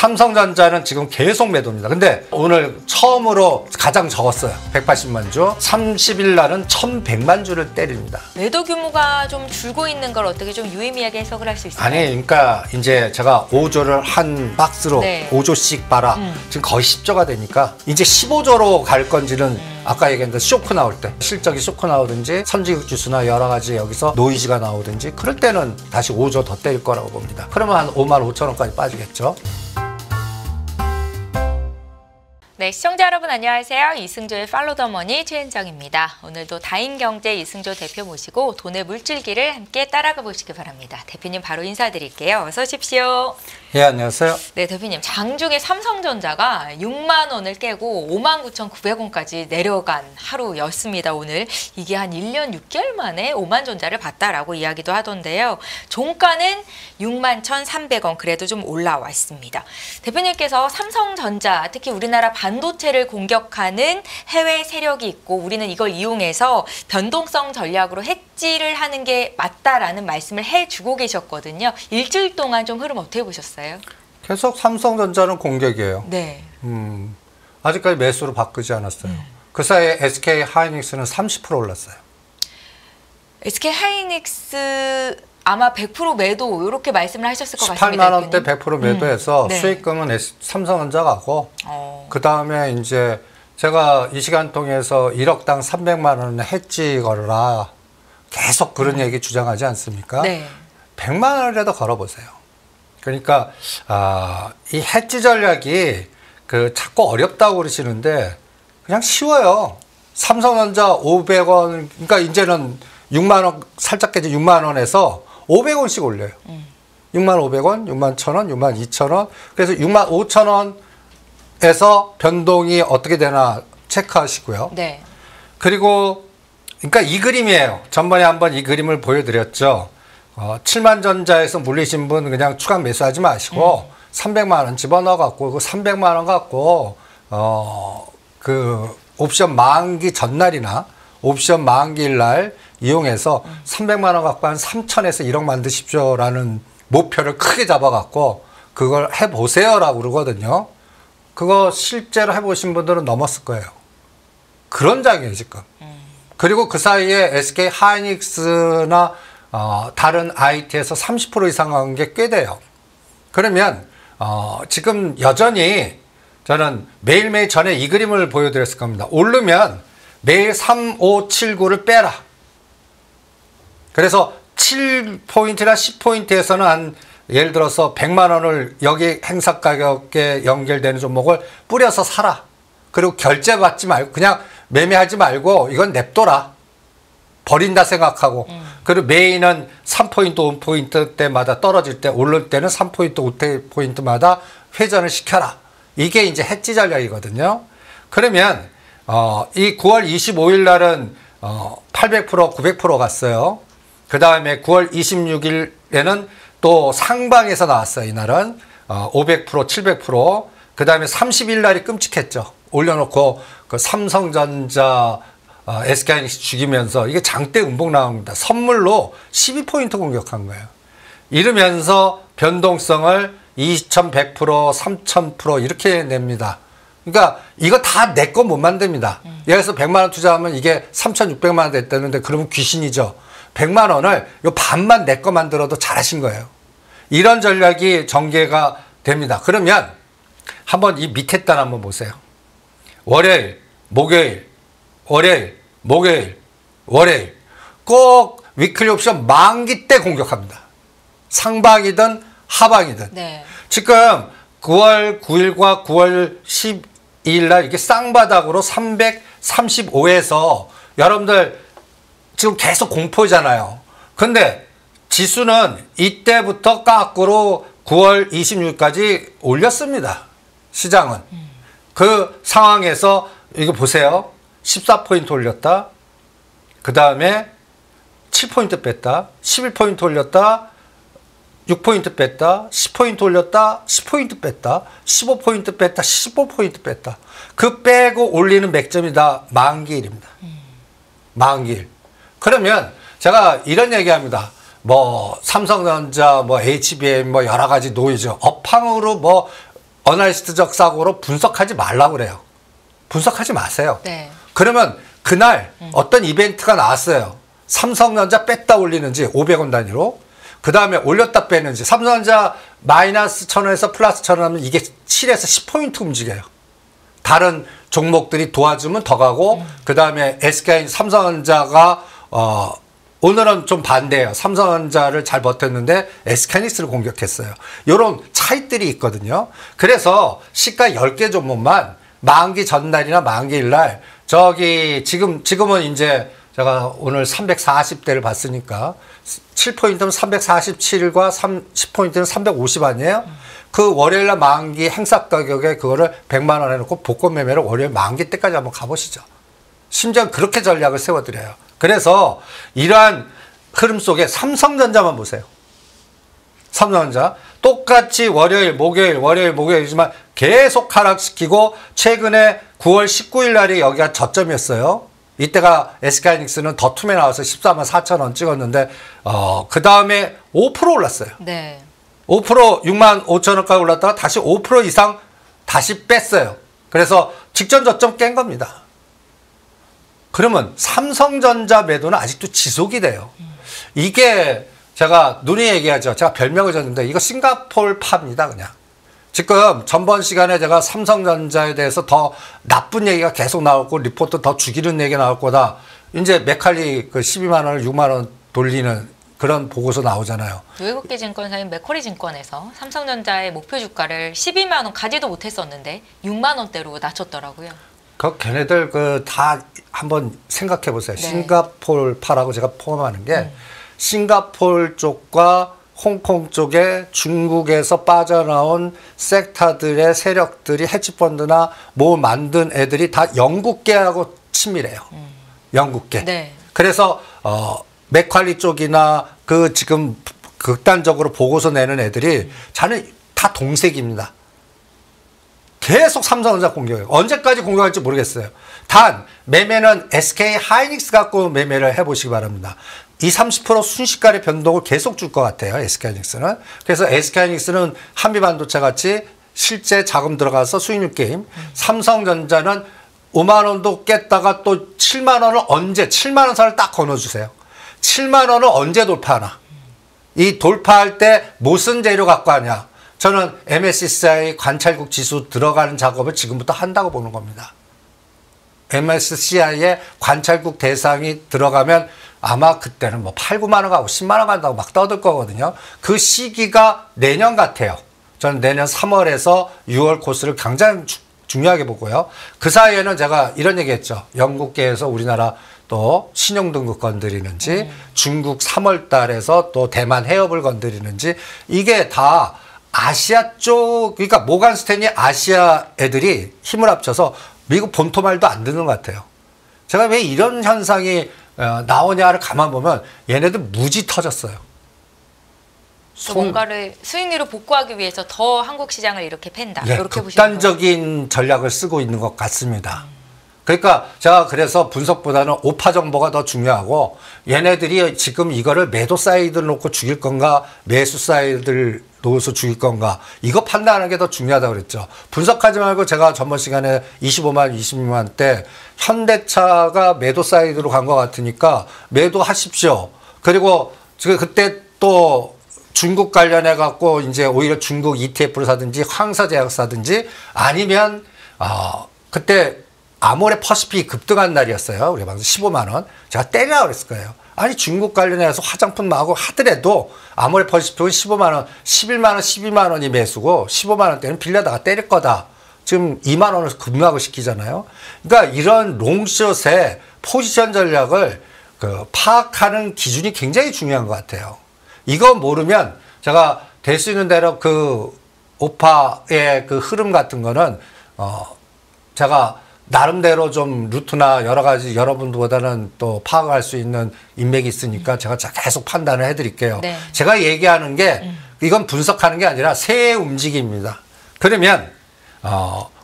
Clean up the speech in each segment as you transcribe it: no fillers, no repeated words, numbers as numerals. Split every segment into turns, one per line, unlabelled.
삼성전자는 지금 계속 매도입니다. 근데 오늘 처음으로 가장 적었어요. 180만 주. 30일 날은 1100만 주를 때립니다.
매도 규모가 좀 줄고 있는 걸 어떻게 좀 유의미하게 해석을 할 수 있을까요?
아니, 그러니까 이제 제가 5조를 한 박스로
네.
5조씩 봐라. 지금 거의 10조가 되니까 이제 15조로 갈 건지는 아까 얘기했는데 쇼크 나올 때, 실적이 쇼크 나오든지 선진국 지수나 여러 가지 여기서 노이즈가 나오든지 그럴 때는 다시 5조 더 때릴 거라고 봅니다. 그러면 한 5만 5천 원까지 빠지겠죠.
네, 시청자 여러분 안녕하세요. 이승조의 팔로우 더 머니 최은정입니다. 오늘도 다인경제 이승조 대표 모시고 돈의 물줄기를 함께 따라가 보시기 바랍니다. 대표님 바로 인사드릴게요. 어서 오십시오.
예, 안녕하세요.
네, 대표님 장중에 삼성전자가 6만 원을 깨고 59,900원까지 내려간 하루였습니다. 오늘 이게 한 1년 6개월 만에 5만 전자를 봤다라고 이야기도 하던데요. 종가는 61,300원 그래도 좀 올라왔습니다. 대표님께서 삼성전자 특히 우리나라 반도체를 공격하는 해외 세력이 있고 우리는 이걸 이용해서 변동성 전략으로 해지를 하는 게 맞다라는 말씀을 해주고 계셨거든요. 일주일 동안 좀 흐름 어떻게 보셨어요?
계속 삼성전자는 공격이에요.
네.
아직까지 매수로 바꾸지 않았어요. 그 사이에 SK 하이닉스는 30% 올랐어요.
SK 하이닉스 아마 100% 매도 이렇게 말씀을 하셨을 것 같습니다.
18만 원대 100% 매도해서
네.
수익금은 삼성전자 가고 그 다음에 이제 제가 이 시간 통해서 1억당 300만 원 해지 걸어라 계속 그런 얘기 주장하지 않습니까?
네.
100만 원이라도 걸어보세요. 그러니까 이 해지 전략이 자꾸 어렵다고 그러시는데 그냥 쉬워요. 삼성전자 500원 그러니까 이제는 6만 원 살짝 깨지 6만 원에서 500원씩 올려요. 6만 500원, 6만 1,000원, 6만 2,000원. 그래서 6만 5,000원 에서 변동이 어떻게 되나 체크하시고요.
네.
그리고 그러니까 이 그림이에요. 전번에 한번 이 그림을 보여드렸죠. 7만 전자에서 물리신 분 그냥 추가 매수하지 마시고 300만 원 집어넣어 갖고 그 300만 원 갖고 그 옵션 만기 전날이나 옵션 만기일 날 이용해서 300만 원 갖고 한 3천에서 1억 만드십시오라는 목표를 크게 잡아 갖고 그걸 해보세요라고 그러거든요. 그거 실제로 해보신 분들은 넘었을 거예요. 그런 장이에요, 지금. 그리고 그 사이에 SK 하이닉스나 다른 IT에서 30% 이상 간 게 꽤 돼요. 그러면 지금 여전히 저는 매일매일 전에 이 그림을 보여드렸을 겁니다. 오르면 매일 3, 5, 7, 9를 빼라. 그래서 7포인트나 10포인트에서는 한 예를 들어서 100만 원을 여기 행사 가격에 연결되는 종목을 뿌려서 사라. 그리고 결제 받지 말고 그냥 매매하지 말고 이건 냅둬라. 버린다 생각하고. 그리고 메인은 3포인트, 5포인트 때마다 떨어질 때 오를 때는 3포인트, 5포인트마다 회전을 시켜라. 이게 이제 해지 전략이거든요. 그러면 이 9월 25일 날은 800%, 900% 갔어요. 그 다음에 9월 26일에는 또 상방에서 나왔어요. 이날은 500%, 700%. 그 다음에 30일 날이 끔찍했죠. 올려놓고 그 삼성전자, SK하이닉스 죽이면서 이게 장대 음봉 나옵니다. 선물로 12포인트 공격한 거예요. 이러면서 변동성을 2100%, 3000% 이렇게 냅니다. 그러니까 이거 다 내 거 못 만듭니다. 예를 들어서 100만 원 투자하면 이게 3600만 원 됐다는데 그러면 귀신이죠. 100만 원을 요 반만 내 거 만들어도 잘하신 거예요. 이런 전략이 전개가 됩니다. 그러면 한번 이 밑에 단 한번 보세요. 월요일, 목요일, 월요일, 목요일, 월요일 꼭 위클리 옵션 만기 때 공격합니다. 상방이든 하방이든.
네.
지금 9월 9일과 9월 12일 날 이게 쌍바닥으로 335에서 여러분들 지금 계속 공포잖아요. 근데 지수는 이때부터 거꾸로 9월 26일까지 올렸습니다. 시장은. 그 상황에서 이거 보세요. 14포인트 올렸다. 그 다음에 7포인트 뺐다. 11포인트 올렸다. 6포인트 뺐다. 10포인트 올렸다. 10포인트 뺐다. 15포인트 뺐다. 15포인트 뺐다. 그 빼고 올리는 맥점이다. 만기일입니다. 만기일. 그러면 제가 이런 얘기합니다. 뭐 삼성전자, 뭐 HBM, 뭐 여러 가지 노이즈, 업황으로 뭐 어나리스트적 사고로 분석하지 말라고 그래요. 분석하지 마세요.
네.
그러면 그날 어떤 이벤트가 나왔어요. 삼성전자 뺐다 올리는지 500원 단위로. 그 다음에 올렸다 빼는지. 삼성전자 마이너스 1,000원에서 플러스 1,000원 하면 이게 7에서 10포인트 움직여요. 다른 종목들이 도와주면 더 가고, 그 다음에 SK, 삼성전자가, 오늘은 좀 반대예요. 삼성전자를 잘 버텼는데 SK하이닉스를 공격했어요. 이런 차이들이 있거든요. 그래서 시가 10개 종목만 만기 전날이나 만기일날 지금은 이제 제가 오늘 340대를 봤으니까 7포인트면 347과 10포인트는 350 아니에요? 그 월요일날 만기 행사 가격에 그거를 100만 원 해놓고 복권 매매를 월요일 만기 때까지 한번 가보시죠. 심지어 그렇게 전략을 세워드려요. 그래서 이러한 흐름 속에 삼성전자만 보세요. 삼성전자 똑같이 월요일, 목요일이지만 계속 하락시키고 최근에 9월 19일 날이 여기가 저점이었어요. 이때가 SK하이닉스는 더 툼에 나와서 14만 4천 원 찍었는데 그 다음에 5% 올랐어요.
네.
5% 6만 5천 원까지 올랐다가 다시 5% 이상 다시 뺐어요. 그래서 직전 저점 깬 겁니다. 그러면 삼성전자 매도는 아직도 지속이 돼요. 이게 제가 눈이 얘기하죠. 제가 별명을 줬는데 이거 싱가포르 파입니다. 그냥. 지금 전번 시간에 제가 삼성전자에 대해서 더 나쁜 얘기가 계속 나오고 리포트 더 죽이는 얘기가 나올 거다. 이제 메칼리 그 12만 원을 6만 원 돌리는 그런 보고서 나오잖아요.
외국계 증권사인 맥쿼리 증권에서 삼성전자의 목표 주가를 12만 원 가지도 못했었는데 6만 원대로 낮췄더라고요.
걔네들 다 한번 생각해 보세요.
네.
싱가포르 파라고 제가 포함하는 게 싱가포르 쪽과 홍콩 쪽에 중국에서 빠져나온 섹터들의 세력들이 헤지펀드나 뭐 만든 애들이 다 영국계하고 친밀해요. 영국계.
네.
그래서 맥칼리 쪽이나 지금 극단적으로 보고서 내는 애들이 자는 다 동색입니다. 계속 삼성전자 공격해요. 언제까지 공격할지 모르겠어요. 단 매매는 SK하이닉스 갖고 매매를 해보시기 바랍니다. 20-30% 순식간의 변동을 계속 줄 것 같아요. SK하이닉스는. 그래서 SK하이닉스는 한미반도체 같이 실제 자금 들어가서 수익률 게임. 삼성전자는 5만 원도 깼다가 또 7만 원을 7만 원 선을 딱 거둬주세요. 7만 원을 언제 돌파하나. 이 돌파할 때 무슨 재료 갖고 하냐. 저는 MSCI 관찰국 지수 들어가는 작업을 지금부터 한다고 보는 겁니다. MSCI의 관찰국 대상이 들어가면 아마 그때는 뭐 8, 9만 원 가고 10만 원 간다고 막 떠들 거거든요. 그 시기가 내년 같아요. 저는 내년 3월에서 6월 코스를 굉장히 중요하게 보고요. 그 사이에는 제가 이런 얘기 했죠. 영국계에서 우리나라 또 신용등급 건드리는지 중국 3월 달에서 또 대만 해협을 건드리는지 이게 다 아시아 쪽, 그러니까 모간 스탠리 아시아 애들이 힘을 합쳐서 미국 본토 말도 안 듣는 것 같아요. 제가 왜 이런 현상이 나오냐를 가만 보면 얘네들 무지 터졌어요.
뭔가를 수익률을 복구하기 위해서 더 한국 시장을 이렇게 팬다.
예,
이렇게
극단적인 전략을 쓰고 있는 것 같습니다. 그러니까 제가 그래서 분석보다는 오파 정보가 더 중요하고 얘네들이 지금 이거를 매도 사이드를 놓고 죽일 건가 매수 사이드를 놓아서 죽일 건가 이거 판단하는 게 더 중요하다고 그랬죠. 분석하지 말고 제가 전번 시간에 25만 26만 때 현대차가 매도 사이드로 간 것 같으니까 매도하십시오. 그리고 지금 그때 또 중국 관련해 갖고 이제 오히려 중국 ETF를 사든지 황사제약 사든지 아니면 그때 아모레 퍼시픽이 급등한 날이었어요. 우리 방금 15만 원. 제가 때리라고 그랬을 거예요. 아니 중국 관련해서 화장품 나오고 하더라도 아모레 퍼시픽은 15만 원, 11만 원, 12만 원이 매수고 15만 원대는 빌려다가 때릴 거다. 지금 2만 원을 급락을 시키잖아요. 그러니까 이런 롱숏의 포지션 전략을 파악하는 기준이 굉장히 중요한 것 같아요. 이거 모르면 제가 될 수 있는 대로 오파의 흐름 같은 거는 제가 나름대로 좀 루트나 여러 가지 여러분들보다는 또 파악할 수 있는 인맥이 있으니까 제가 계속 판단을 해드릴게요.
네.
제가 얘기하는 게 이건 분석하는 게 아니라 새의 움직임입니다. 그러면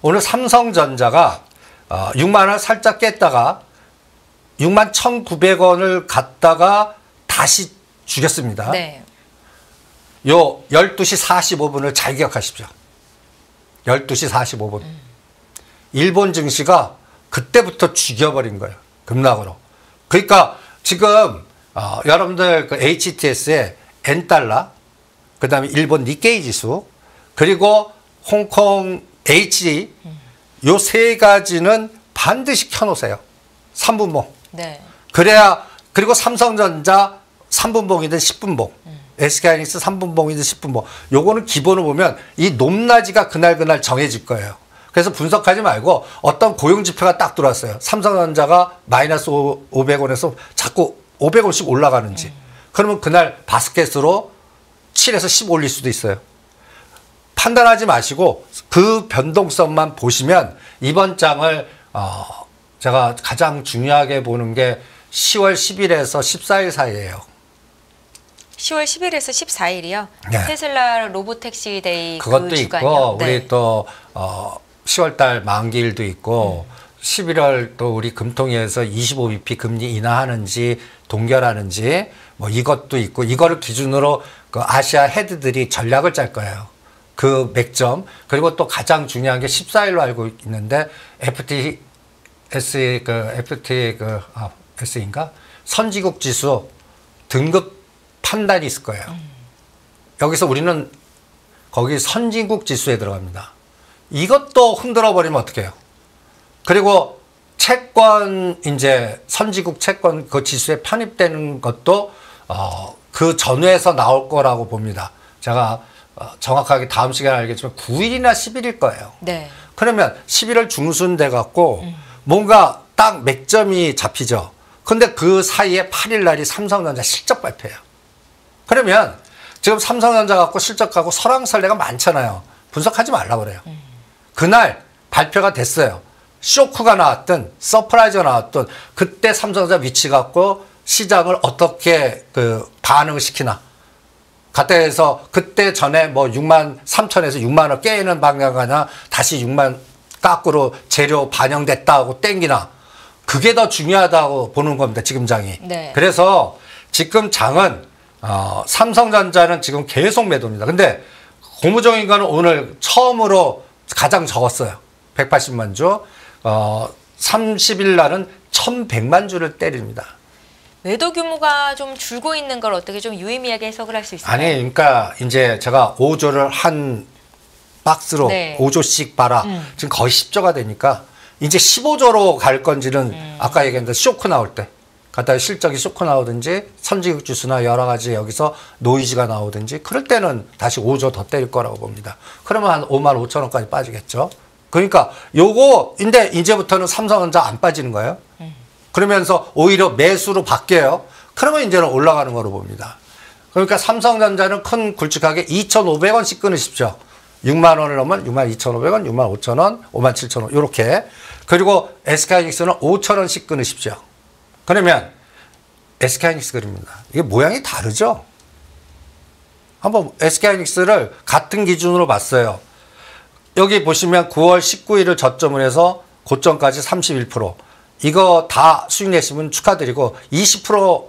오늘 삼성전자가 6만 원 살짝 깼다가 6만 1,900원을 갔다가 다시 죽였습니다.
네.
요 12시 45분을 잘 기억하십시오. 12시 45분. 일본 증시가 그때부터 죽여버린 거예요. 급락으로. 그러니까 지금 여러분들 그 HTS의 N달러, 그 다음에 일본 니케이 지수, 그리고 홍콩 H, 요 세 가지는 반드시 켜놓으세요. 3분봉.
네.
그래야, 그리고 삼성전자 3분봉이든 10분봉, SK하이닉스 3분봉이든 10분봉. 요거는 기본을 보면 이 높낮이가 그날 정해질 거예요. 그래서 분석하지 말고 어떤 고용지표가 딱 들어왔어요. 삼성전자가 마이너스 500원에서 자꾸 500원씩 올라가는지. 그러면 그날 바스켓으로 7에서 10 올릴 수도 있어요. 판단하지 마시고 그 변동성만 보시면 이번 장을 제가 가장 중요하게 보는 게 10월 10일에서 14일 사이예요.
10월 10일에서 14일이요.
네.
테슬라 로보택시 데이
그것도
그
있고
주간이요. 네.
우리 또 10월 달 만기일도 있고 11월 또 우리 금통위에서 25bp 금리 인하하는지 동결하는지 뭐 이것도 있고 이거를 기준으로 그 아시아 헤드들이 전략을 짤 거예요. 그 맥점. 그리고 또 가장 중요한 게 14일로 알고 있는데 FTSE인가? 선진국 지수 등급 판단이 있을 거예요. 여기서 우리는 거기 선진국 지수에 들어갑니다. 이것도 흔들어 버리면 어떡해요? 그리고 채권 이제 선진국 채권 그 지수에 편입되는 것도 그 전후에서 나올 거라고 봅니다. 제가 정확하게 다음 시간에 알겠지만 9일이나 10일일 거예요.
네.
그러면 11월 중순 돼 갖고 뭔가 딱 맥점이 잡히죠. 근데 그 사이에 8일 날이 삼성전자 실적 발표예요. 그러면 지금 삼성전자 갖고 실적 갖고 설왕설래가 많잖아요. 분석하지 말라고 그래요. 그날 발표가 됐어요. 쇼크가 나왔든 서프라이즈가 나왔든 그때 삼성전자 위치 갖고 시장을 어떻게 그 반응을 시키나. 갖다 해서 그때 전에 뭐 6만 3천에서 6만 원 깨는 방향가나 다시 6만 깎으로 재료 반영됐다고 땡기나. 그게 더 중요하다고 보는 겁니다. 지금 장이.
네.
그래서 지금 장은 삼성전자는 지금 계속 매도입니다. 근데 고무종 인가는 오늘 처음으로 가장 적었어요. 180만 주. 30일 날은 1100만 주를 때립니다.
매도 규모가 좀 줄고 있는 걸 어떻게 좀 유의미하게 해석을 할 수 있을까요?
아니, 그러니까 이제 제가 5조를 한 박스로
네.
5조씩 봐라. 지금 거의 10조가 되니까 이제 15조로 갈 건지는 아까 얘기했는데 쇼크 나올 때 갖다 실적이 쇼크 나오든지 선진국 지수나 여러 가지 여기서 노이즈가 나오든지 그럴 때는 다시 5조 더 때릴 거라고 봅니다. 그러면 한 5만 5천 원까지 빠지겠죠. 그러니까 요거 근데 이제부터는 삼성전자 안 빠지는 거예요. 그러면서 오히려 매수로 바뀌어요. 그러면 이제는 올라가는 거로 봅니다. 그러니까 삼성전자는 큰 굵직하게 2,500원씩 끊으십시오. 6만 원을 넘으면 6만 2,500원, 6만 5천 원, 5만 7천 원 이렇게. 그리고 SK하이닉스는 5천 원씩 끊으십시오. 그러면 SK하이닉스 그립니다. 이게 모양이 다르죠? 한번 SK하이닉스를 같은 기준으로 봤어요. 여기 보시면 9월 19일을 저점을 해서 고점까지 31%. 이거 다 수익 내시면 축하드리고 20%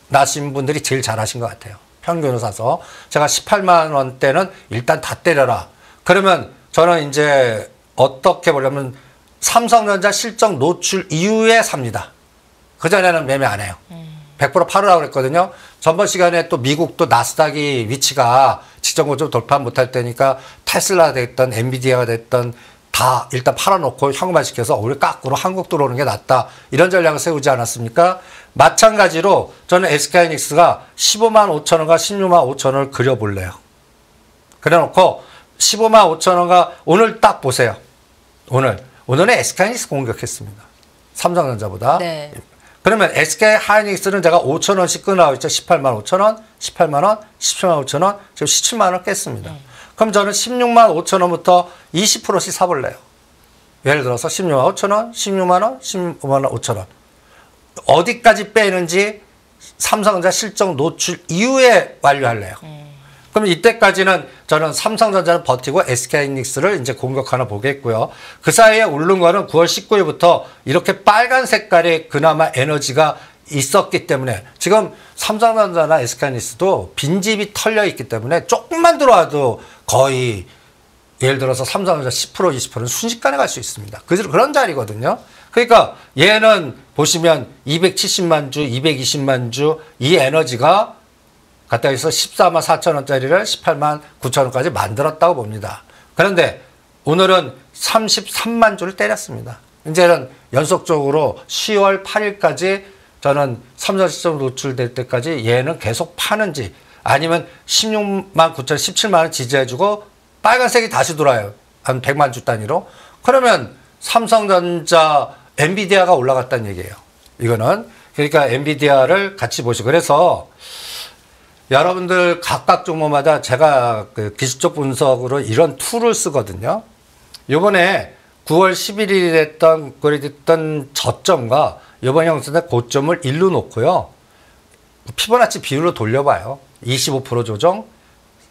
나신 분들이 제일 잘하신 것 같아요. 평균을 사서. 제가 18만 원대는 일단 다 때려라. 그러면 저는 이제 어떻게 보려면 삼성전자 실적 노출 이후에 삽니다. 그전에는 매매 안 해요. 100% 팔으라고 그랬거든요. 전번 시간에 또 미국도 나스닥이 위치가 지정고점 돌파 못할 때니까 테슬라 됐던 엔비디아가 됐던 다 일단 팔아놓고 현금화시켜서 우리 깎으로 한국 들어오는 게 낫다. 이런 전략을 세우지 않았습니까? 마찬가지로 저는 SK하이닉스가 15만 5천 원과 16만 5천 원을 그려볼래요. 그래놓고 15만 5천 원과 오늘 딱 보세요. 오늘은 SK하이닉스 공격했습니다. 삼성전자보다.
네.
그러면 SK하이닉스는 제가 5천 원씩 끊어가고 있죠. 18만 5천 원, 18만 원, 17만 5천 원, 지금 17만 원 깼습니다. 그럼 저는 16만 5천 원부터 20%씩 사볼래요. 예를 들어서 16만 5천 원, 16만 원, 15만 원, 5천 원. 어디까지 빼는지 삼성전자 실적 노출 이후에 완료할래요. 그럼 이때까지는 저는 삼성전자를 버티고 SK하이닉스를 이제 공격하나 보겠고요. 그 사이에 오른 거는 9월 19일부터 이렇게 빨간 색깔의 그나마 에너지가 있었기 때문에 지금 삼성전자나 SK하이닉스도 빈집이 털려 있기 때문에 조금만 들어와도 거의 예를 들어서 삼성전자 10% 20%는 순식간에 갈 수 있습니다. 그런 자리거든요. 그러니까 얘는 보시면 270만 주, 220만 주 이 에너지가 갖다 해서 14만 4천 원짜리를 18만 9천 원까지 만들었다고 봅니다. 그런데 오늘은 33만 주를 때렸습니다. 이제는 연속적으로 10월 8일까지 저는 삼성 시점 노출될 때까지 얘는 계속 파는지 아니면 16만 9천, 17만 원 지지해주고 빨간색이 다시 돌아요. 한 100만 주 단위로. 그러면 삼성전자, 엔비디아가 올라갔다는 얘기예요. 이거는. 그러니까 엔비디아를 같이 보시고. 그래서 여러분들 각각 종목마다 제가 그 기술적 분석으로 이런 툴을 쓰거든요. 요번에 9월 11일에 했던 저점과 이번 형성의 고점을 일로 놓고요. 피보나치 비율로 돌려봐요. 25% 조정,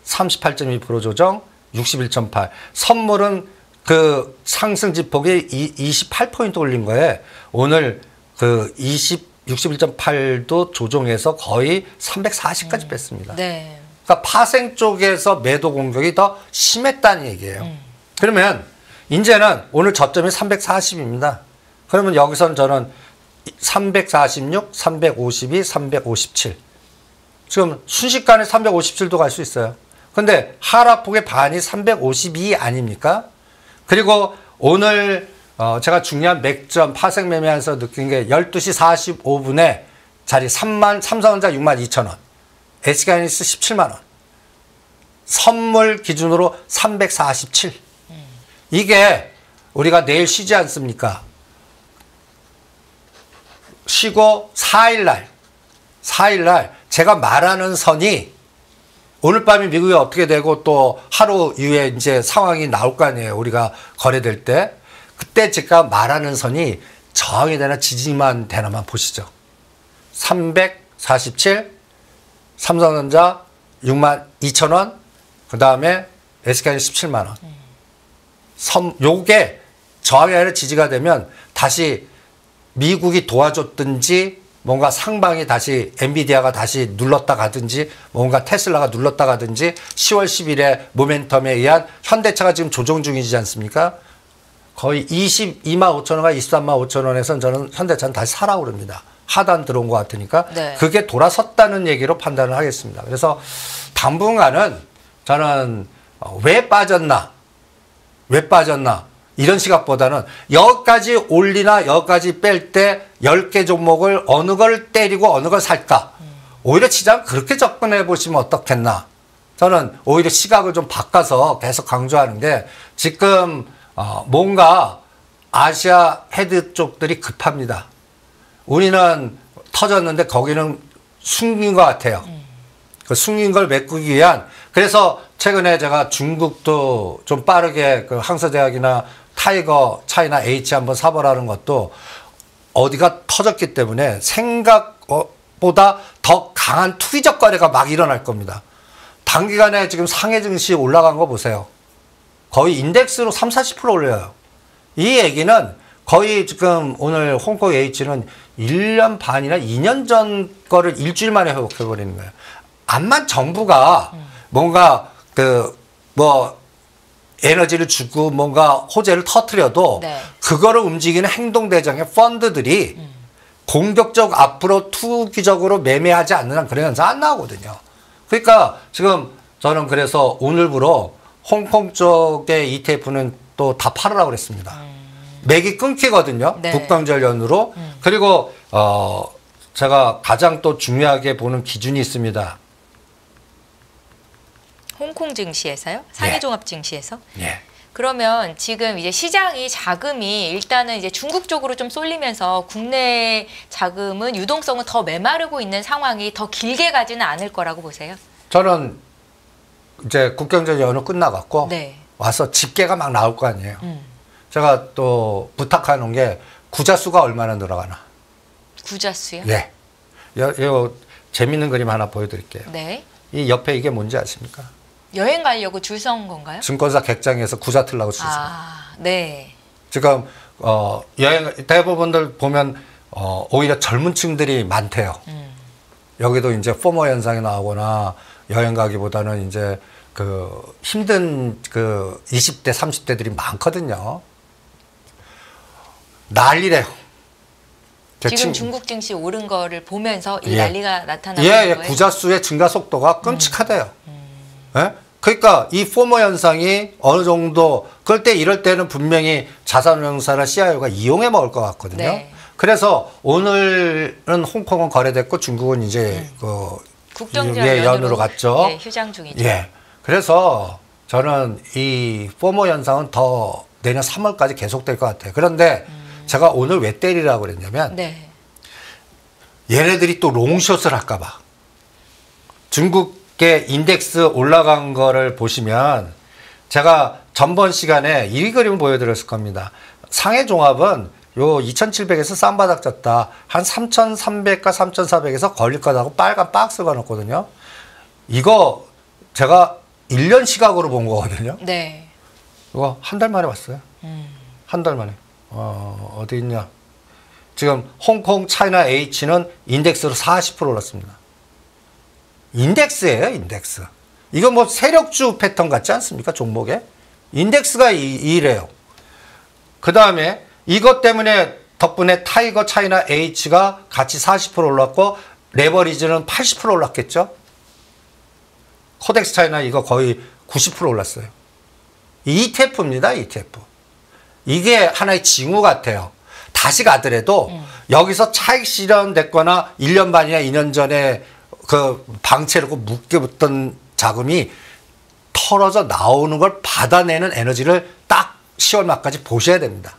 38.2% 조정, 61.8. 선물은 그 상승 지폭이 28포인트 올린 거에 오늘 그 61.8도 조정해서 거의 340까지 뺐습니다.
네.
그러니까 파생 쪽에서 매도 공격이 더 심했다는 얘기예요. 그러면 이제는 오늘 저점이 340입니다. 그러면 여기서는 저는 346, 352, 357. 지금 순식간에 357도 갈 수 있어요. 근데 하락폭의 반이 352 아닙니까? 그리고 오늘 제가 중요한 맥점 파생 매매하면서 느낀 게 12시 45분에 자리 삼성전자 6만 2천 원, SK하이닉스 17만 원, 선물 기준으로 347. 이게 우리가 내일 쉬지 않습니까? 쉬고 4일날 제가 말하는 선이 오늘 밤에 미국이 어떻게 되고 또 하루 이후에 이제 상황이 나올 거 아니에요. 우리가 거래될 때. 그때 제가 말하는 선이 저항이 되나 지지만 되나만 보시죠. 347, 삼성전자 6만 2천 원, 그 다음에 SK하이닉스 17만 원. 요게 저항이 아니라 지지가 되면 다시 미국이 도와줬든지 뭔가 상방이 다시 엔비디아가 다시 눌렀다 가든지 뭔가 테슬라가 눌렀다 가든지 10월 10일에 모멘텀에 의한 현대차가 지금 조정 중이지 않습니까? 거의 22만 5천 원과 23만 5천 원에선 저는 현대차는 다시 사라고 그럽니다. 하단 들어온 것 같으니까
네.
그게 돌아섰다는 얘기로 판단을 하겠습니다. 그래서 당분간은 저는 왜 빠졌나 이런 시각보다는 여기까지 올리나 여기까지 뺄 때 10개 종목을 어느 걸 때리고 어느 걸 살까. 오히려 시장 그렇게 접근해 보시면 어떻겠나. 저는 오히려 시각을 좀 바꿔서 계속 강조하는 게 지금 뭔가 아시아 헤드 쪽들이 급합니다. 우리는 터졌는데 거기는 숨긴 것 같아요. 그 숨긴 걸 메꾸기 위한. 그래서 최근에 제가 중국도 좀 빠르게 그 항서대학이나 타이거, 차이나 H 한번 사보라는 것도 어디가 터졌기 때문에 생각보다 더 강한 투기적 거래가 막 일어날 겁니다. 단기간에 지금 상해 증시 올라간 거 보세요. 거의 인덱스로 30, 40% 올려요. 이 얘기는 거의 지금 오늘 홍콩 H는 1년 반이나 2년 전 거를 일주일 만에 회복해버리는 거예요. 암만 정부가 뭔가 에너지를 주고 뭔가 호재를 터뜨려도
네.
그거를 움직이는 행동 대장의 펀드들이 공격적 앞으로 투기적으로 매매하지 않는 한 그런 현상 안 나오거든요. 그러니까 지금 저는 그래서 오늘부로 홍콩 쪽의 ETF는 또 다 팔으라고 그랬습니다. 맥이 끊기거든요.
네.
국강절 연으로. 그리고 제가 가장 또 중요하게 보는 기준이 있습니다.
홍콩 증시에서요? 상해종합 증시에서?
예.
그러면 지금 이제 시장이 자금이 일단은 이제 중국 쪽으로 좀 쏠리면서 국내 자금은 유동성은 더 메마르고 있는 상황이 더 길게 가지는 않을 거라고 보세요?
저는 이제 국경절 연휴 끝나갔고
네.
와서 집계가 막 나올 거 아니에요. 제가 또 부탁하는 게 구자수가 얼마나 늘어가나.
구자수요?
예. 요 재밌는 그림 하나 보여드릴게요.
네.
이 옆에 이게 뭔지 아십니까?
여행 가려고 줄 선 건가요?
증권사 객장에서 구자 틀라고 줄 서.
네.
지금 여행 대부분들 보면 오히려 젊은 층들이 많대요. 여기도 이제 포모 현상이 나오거나 여행 가기보다는 이제 그 힘든 그 20대, 30대들이 많거든요. 난리래요.
지금 중국 증시 오른 거를 보면서 이
예.
난리가 나타나는
예,
거예요.
부자 수의 증가 속도가 끔찍하대요. 예? 그러니까 이 포모 현상이 어느 정도 그럴 때 이럴 때는 분명히 자산운용사나 CIO가 이용해 먹을 것 같거든요.
네.
그래서 오늘은 홍콩은 거래됐고 중국은 이제 그
국경제한
예, 연으로 갔죠.
예, 휴장 중이죠.
예. 그래서 저는 이 포모 현상은 더 내년 3월까지 계속될 것 같아요. 그런데 제가 오늘 왜 때리라고 그랬냐면
네.
얘네들이 또 롱숏을 할까 봐. 중국의 인덱스 올라간 거를 보시면 제가 전번 시간에 이 그림을 보여드렸을 겁니다. 상해 종합은 요 2700에서 쌈바닥 졌다. 한 3300과 3400에서 걸릴 거라고 빨간 박스가 넣었거든요. 이거 제가 1년 시각으로 본 거거든요.
네.
이거 한 달 만에 왔어요. 한 달 만에. 어디 있냐. 지금 홍콩 차이나 H는 인덱스로 40% 올랐습니다. 인덱스예요, 인덱스. 이거 뭐 세력주 패턴 같지 않습니까? 종목에. 인덱스가 이래요. 그 다음에 이것 때문에 덕분에 타이거 차이나 H가 같이 40% 올랐고 레버리지는 80% 올랐겠죠. 코덱스 차이나 이거 거의 90% 올랐어요. ETF입니다, ETF. 이게 하나의 징후 같아요. 다시 가더라도 여기서 차익 실현됐거나 1년 반이나 2년 전에 그 방채로 묶여붙던 자금이 털어져 나오는 걸 받아내는 에너지를 딱 10월 말까지 보셔야 됩니다.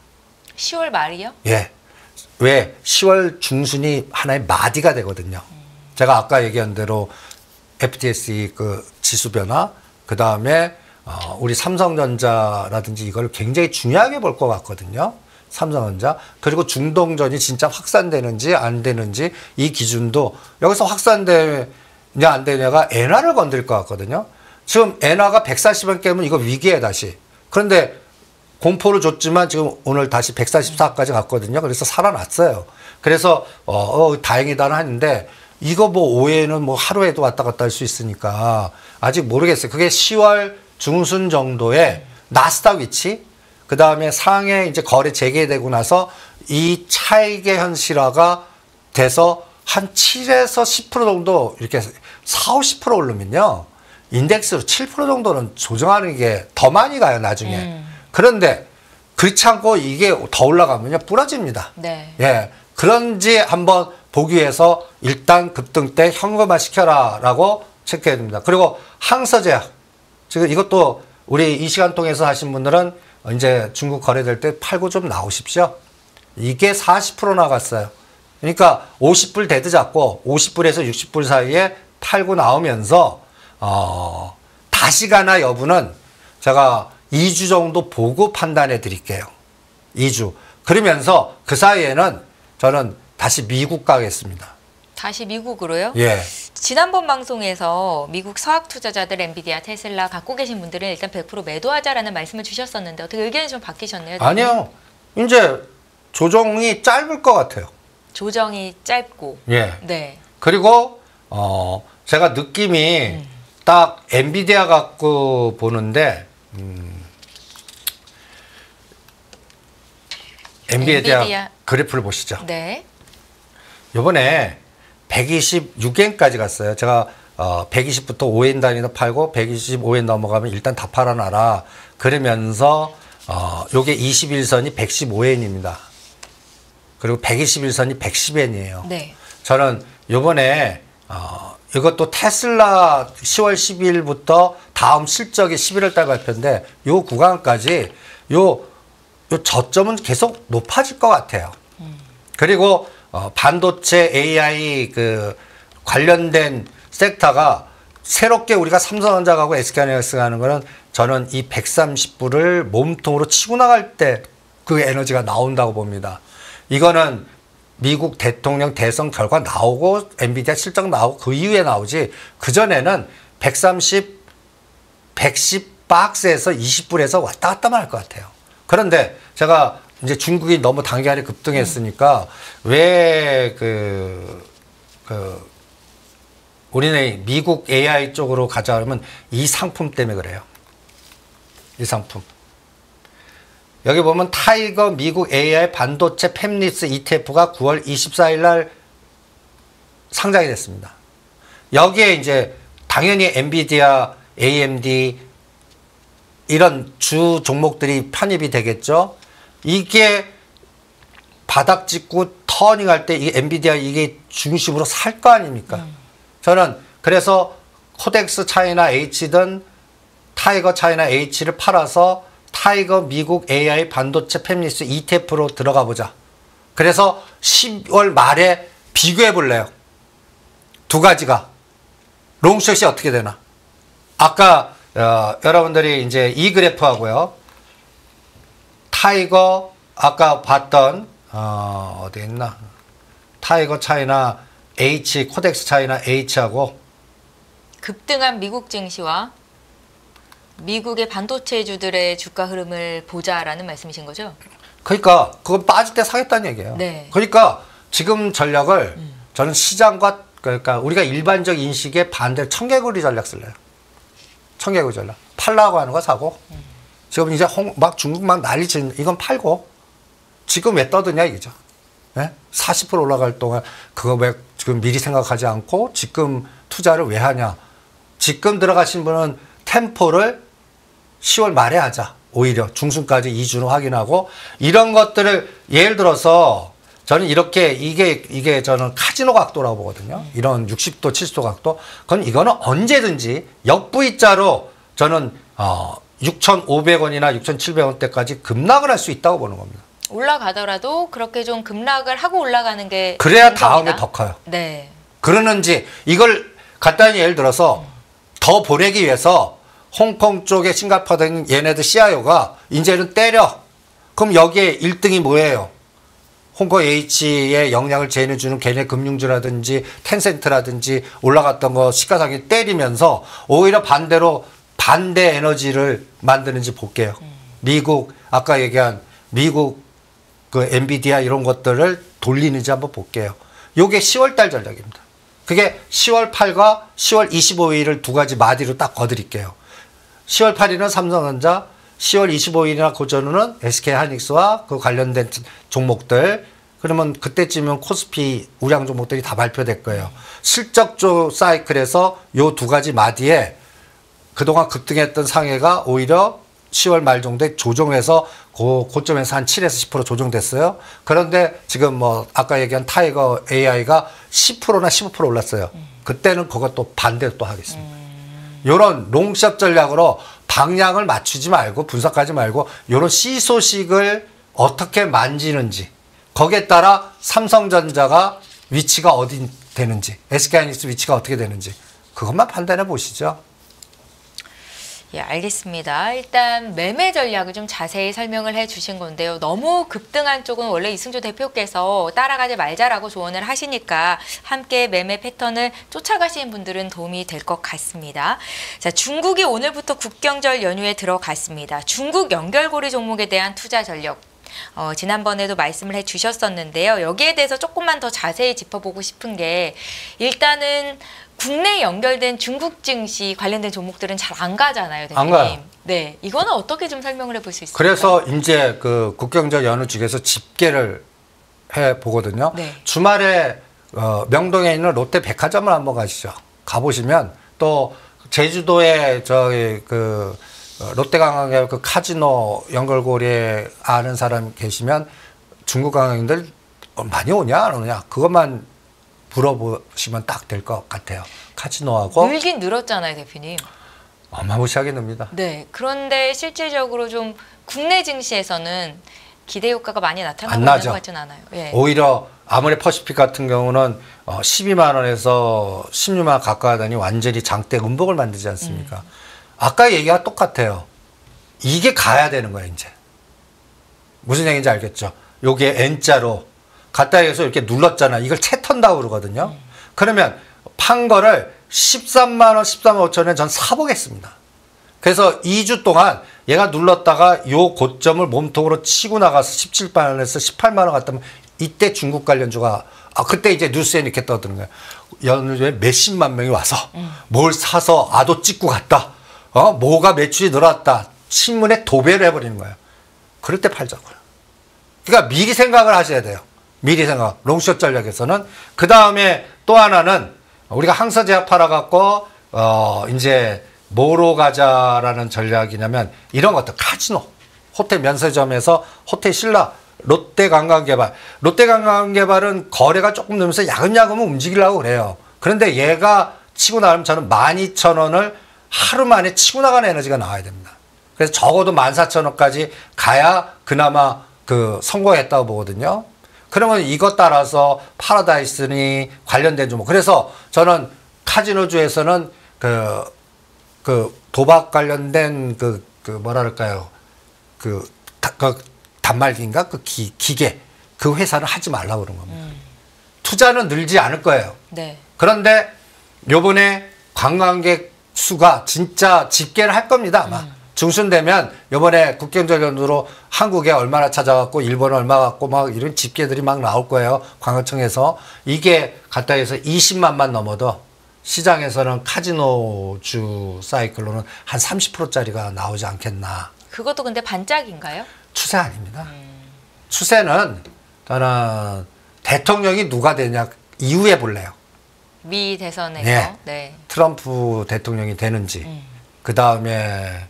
10월 말이요?
예. 왜? 10월 중순이 하나의 마디가 되거든요. 제가 아까 얘기한 대로 FTSE 그 지수 변화, 그 다음에 우리 삼성전자라든지 이걸 굉장히 중요하게 볼 것 같거든요. 삼성전자. 그리고 중동전이 진짜 확산되는지 안 되는지 이 기준도 여기서 확산되냐 안 되냐가 엔화를 건드릴 것 같거든요. 지금 엔화가 140원 깨면 이거 위기에 다시. 그런데 공포를 줬지만 지금 오늘 다시 144까지 갔거든요. 그래서 살아났어요. 그래서 다행이다는 하는데 이거 뭐 오해는 뭐 하루에도 왔다 갔다 할 수 있으니까 아직 모르겠어요. 그게 10월 중순 정도에 나스닥 위치, 그 다음에 상해 이제 거래 재개되고 나서 이 차익의 현실화가 돼서 한 7에서 10% 정도 이렇게 4, 50% 오르면요. 인덱스로 7% 정도는 조정하는 게 더 많이 가요, 나중에. 그런데 그렇지 않고 이게 더 올라가면요. 부러집니다.
네.
예. 그런지 한번 보기 위해서 일단 급등 때 현금화 시켜라 라고 체크해야 됩니다. 그리고 항서제약. 지금 이것도 우리 이 시간 통해서 하신 분들은 이제 중국 거래될 때 팔고 좀 나오십시오. 이게 40% 나갔어요. 그러니까 50불 대드 잡고 50불에서 60불 사이에 팔고 나오면서 다시 가나 여부는 제가 2주 정도 보고 판단해 드릴게요. 2주. 그러면서 그 사이에는 저는 다시 미국 가겠습니다.
다시 미국으로요?
예.
지난번 방송에서 미국 서학 투자자들 엔비디아, 테슬라 갖고 계신 분들은 일단 100% 매도하자라는 말씀을 주셨었는데 어떻게 의견이 좀 바뀌셨나요?
아니요. 이제 조정이 짧을 것 같아요.
조정이 짧고.
예.
네.
그리고 제가 느낌이 딱 엔비디아 갖고 보는데 엔비디아 그래프를 보시죠.
네.
이번에 126엔까지 갔어요. 제가 120부터 5엔 단위로 팔고 125엔 넘어가면 일단 다 팔아놔라. 그러면서 요게 21선이 115엔입니다. 그리고 121선이 110엔이에요.
네.
저는 요번에 이것도 테슬라 10월 12일부터 다음 실적이 11월 달 발표인데 요 구간까지 요 저점은 계속 높아질 것 같아요. 그리고 반도체 AI 그 관련된 섹터가 새롭게 우리가 삼성전자하고 SK하이닉스가 하는 거는 저는 이 130불을 몸통으로 치고 나갈 때 그 에너지가 나온다고 봅니다. 이거는 미국 대통령 대선 결과 나오고 엔비디아 실적 나오고 그 이후에 나오지 그전에는 130, 110 박스에서 20불에서 왔다 갔다만 할 것 같아요. 그런데 제가 이제 중국이 너무 단기간에 급등했으니까 왜 우리는 미국 AI 쪽으로 가자 그러면 이 상품 때문에 그래요. 이 상품. 여기 보면 타이거 미국 AI 반도체 팹리스 ETF가 9월 24일 날 상장이 됐습니다. 여기에 이제 당연히 엔비디아, AMD 이런 주 종목들이 편입이 되겠죠. 이게 바닥 찍고 터닝할 때 이 엔비디아 이게 중심으로 살 거 아닙니까? 저는 그래서 코덱스 차이나 H든 타이거 차이나 H를 팔아서 타이거 미국 AI 반도체 팹리스 ETF로 들어가 보자. 그래서 10월 말에 비교해 볼래요. 두 가지가. 롱숏이 어떻게 되나. 아까 여러분들이 이제 이 그래프하고요. 타이거 아까 봤던 어디 있나. 타이거 차이나 H, 코덱스 차이나 H하고
급등한 미국 증시와 미국의 반도체주들의 주가 흐름을 보자라는 말씀이신 거죠?
그러니까 그건 빠질 때 사겠다는 얘기예요.
네.
그러니까 지금 전략을 저는 시장과 그러니까 우리가 일반적 인식에 반대로 청개구리 전략 쓸래요. 청개구리 전략. 팔라고 하는 거 사고 지금 이제 막 중국 막 난리 치는 이건 팔고 지금 왜 떠드냐 이거죠. 네? 40% 올라갈 동안 그거 왜 지금 미리 생각하지 않고 지금 투자를 왜 하냐. 지금 들어가신 분은 템포를 10월 말에 하자. 오히려 중순까지 2주는 확인하고 이런 것들을 예를 들어서 저는 이렇게 이게 저는 카지노 각도라고 보거든요. 이런 60도 70도 각도. 그건 이거는 언제든지 역V자로 저는 6,500원이나 6,700원대까지 급락을 할 수 있다고 보는 겁니다.
올라가더라도 그렇게 좀 급락을 하고 올라가는 게
그래야
정석이다.
다음에 더 커요.
네.
그러는지 이걸 간단히 예를 들어서 더 보내기 위해서 홍콩 쪽에 싱가포르 등 얘네들 CIO가 이제는 때려. 그럼 여기에 1등이 뭐예요? 홍콩 H에 영향을 제한해주는 걔네 금융주라든지 텐센트라든지 올라갔던 거 시가상이 때리면서 오히려 반대로 반대 에너지를 만드는지 볼게요. 미국 아까 얘기한 미국 그 엔비디아 이런 것들을 돌리는지 한번 볼게요. 요게 10월달 전략입니다. 그게 10월 8과 10월 25일을 두 가지 마디로 딱 거드릴게요. 10월 8일은 삼성전자, 10월 25일이나 그 전후는 SK하이닉스와 그 관련된 종목들. 그러면 그때쯤이면 코스피 우량 종목들이 다 발표될 거예요. 실적조 사이클에서 요 두 가지 마디에 그동안 급등했던 상해가 오히려 10월 말 정도에 조정해서 고점에서 한 7에서 10% 조정됐어요. 그런데 지금 뭐 아까 얘기한 타이거 AI가 10%나 15% 올랐어요. 그때는 그것도 반대로 또 하겠습니다. 요런 롱숏 전략으로 방향을 맞추지 말고 분석하지 말고 요런 C소식을 어떻게 만지는지 거기에 따라 삼성전자가 위치가 어디 되는지 SK하이닉스 위치가 어떻게 되는지 그것만 판단해 보시죠.
예, 알겠습니다. 일단 매매 전략을 좀 자세히 설명을 해주신 건데요. 너무 급등한 쪽은 원래 이승조 대표께서 따라가지 말자라고 조언을 하시니까 함께 매매 패턴을 쫓아가시는 분들은 도움이 될 것 같습니다. 자, 중국이 오늘부터 국경절 연휴에 들어갔습니다. 중국 연결고리 종목에 대한 투자 전략. 지난번에도 말씀을 해주셨었는데요. 여기에 대해서 조금만 더 자세히 짚어보고 싶은 게 일단은 국내 연결된 중국 증시 관련된 종목들은 잘 안 가잖아요, 대표님.
안 가요.
네, 이거는 어떻게 좀 설명을 해볼 수 있을까요?
그래서 이제 그 국경절 연휴 중에서 집계를 해 보거든요.
네.
주말에 명동에 있는 롯데 백화점을 한번 가시죠. 가보시면 또 제주도에 저기 그 롯데관광의 그 카지노 연결고리에 아는 사람 계시면 중국 관광객들 많이 오냐 안 오냐 그것만 물어보시면 딱 될 것 같아요. 카지노하고
늘긴 늘었잖아요, 대표님.
어마무시하게 늡니다.
네, 그런데 실질적으로 좀 국내 증시에서는 기대 효과가 많이 나타나고
안
있는
나죠.
것 같진 않아요. 예.
오히려 아무리 퍼시픽 같은 경우는 12만 원에서 16만 원 가까이 하더니 완전히 장대 음봉을 만들지 않습니까? 아까 얘기가 똑같아요. 이게 가야 되는 거예요, 이제. 무슨 얘기인지 알겠죠? 요게 N자로 갖다 해서 이렇게 눌렀잖아. 이걸 채 턴다고 그러거든요. 그러면 판 거를 13만 원, 13만 5천원에 전 사보겠습니다. 그래서 2주 동안 얘가 눌렀다가 요 고점을 몸통으로 치고 나가서 17만 원에서 18만 원 갔다면 이때 중국 관련주가 그때 이제 뉴스에 이렇게 떠드는 거예요. 연주에 몇십만 명이 와서 뭘 사서 아도 찍고 갔다. 뭐가 매출이 늘었다. 신문에 도배를 해버리는 거예요. 그럴 때 팔자고요. 그러니까 미리 생각을 하셔야 돼요. 미리 생각. 롱숏 전략에서는. 그 다음에 또 하나는 우리가 항서제약 팔아갖고 이제 뭐로 가자라는 전략이냐면 이런 것들. 카지노. 호텔 면세점에서 호텔 신라. 롯데관광개발. 롯데관광개발은 거래가 조금 늘면서 야금야금 움직이려고 그래요. 그런데 얘가 치고 나가면 저는 12,000원을 하루 만에 치고 나가는 에너지가 나와야 됩니다. 그래서 적어도 14,000원까지 가야 그나마 성공했다고 보거든요. 그러면 이것 따라서 파라다이스니 관련된 종목. 그래서 저는 카지노주에서는 도박 관련된 뭐랄까요. 단말기인가? 기계. 그 회사는 하지 말라고 그런 겁니다. 투자는 늘지 않을 거예요.
네.
그런데 요번에 관광객 수가 진짜 집계를 할 겁니다, 아마. 중순되면 요번에 국경전련으로 한국에 얼마나 찾아갔고 일본에 얼마 갔고 막 이런 집계들이 막 나올 거예요. 관광청에서. 이게 갖다 해서 20만만 넘어도 시장에서는 카지노주 사이클로는 한 30%짜리가 나오지 않겠나.
그것도 근데 반짝인가요?
추세 아닙니다. 추세는 저는 대통령이 누가 되냐 이후에 볼래요.
미 대선에서.
네.
네.
트럼프 대통령이 되는지 그 다음에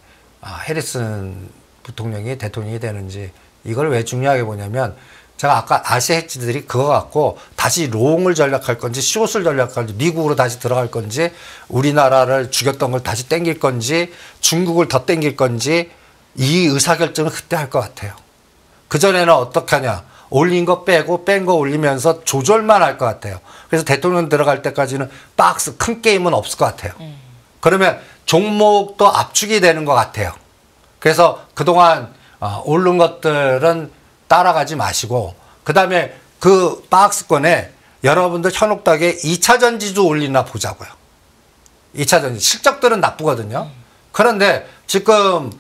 해리슨 부통령이 대통령이 되는지 이걸 왜 중요하게 보냐면 제가 아까 아시아 해치들이 그거 갖고 다시 롱을 전략할 건지 숏을 전략할 건지 미국으로 다시 들어갈 건지 우리나라를 죽였던 걸 다시 땡길 건지 중국을 더 땡길 건지 이 의사결정을 그때 할 것 같아요. 그전에는 어떻게 하냐. 올린 거 빼고 뺀 거 올리면서 조절만 할 것 같아요. 그래서 대통령 들어갈 때까지는 박스 큰 게임은 없을 것 같아요. 그러면 종목도 압축이 되는 것 같아요. 그래서 그동안 오른 것들은 따라가지 마시고 그 다음에 그 박스권에 여러분들 현혹하게 2차전지도 올리나 보자고요. 2차전지. 실적들은 나쁘거든요. 그런데 지금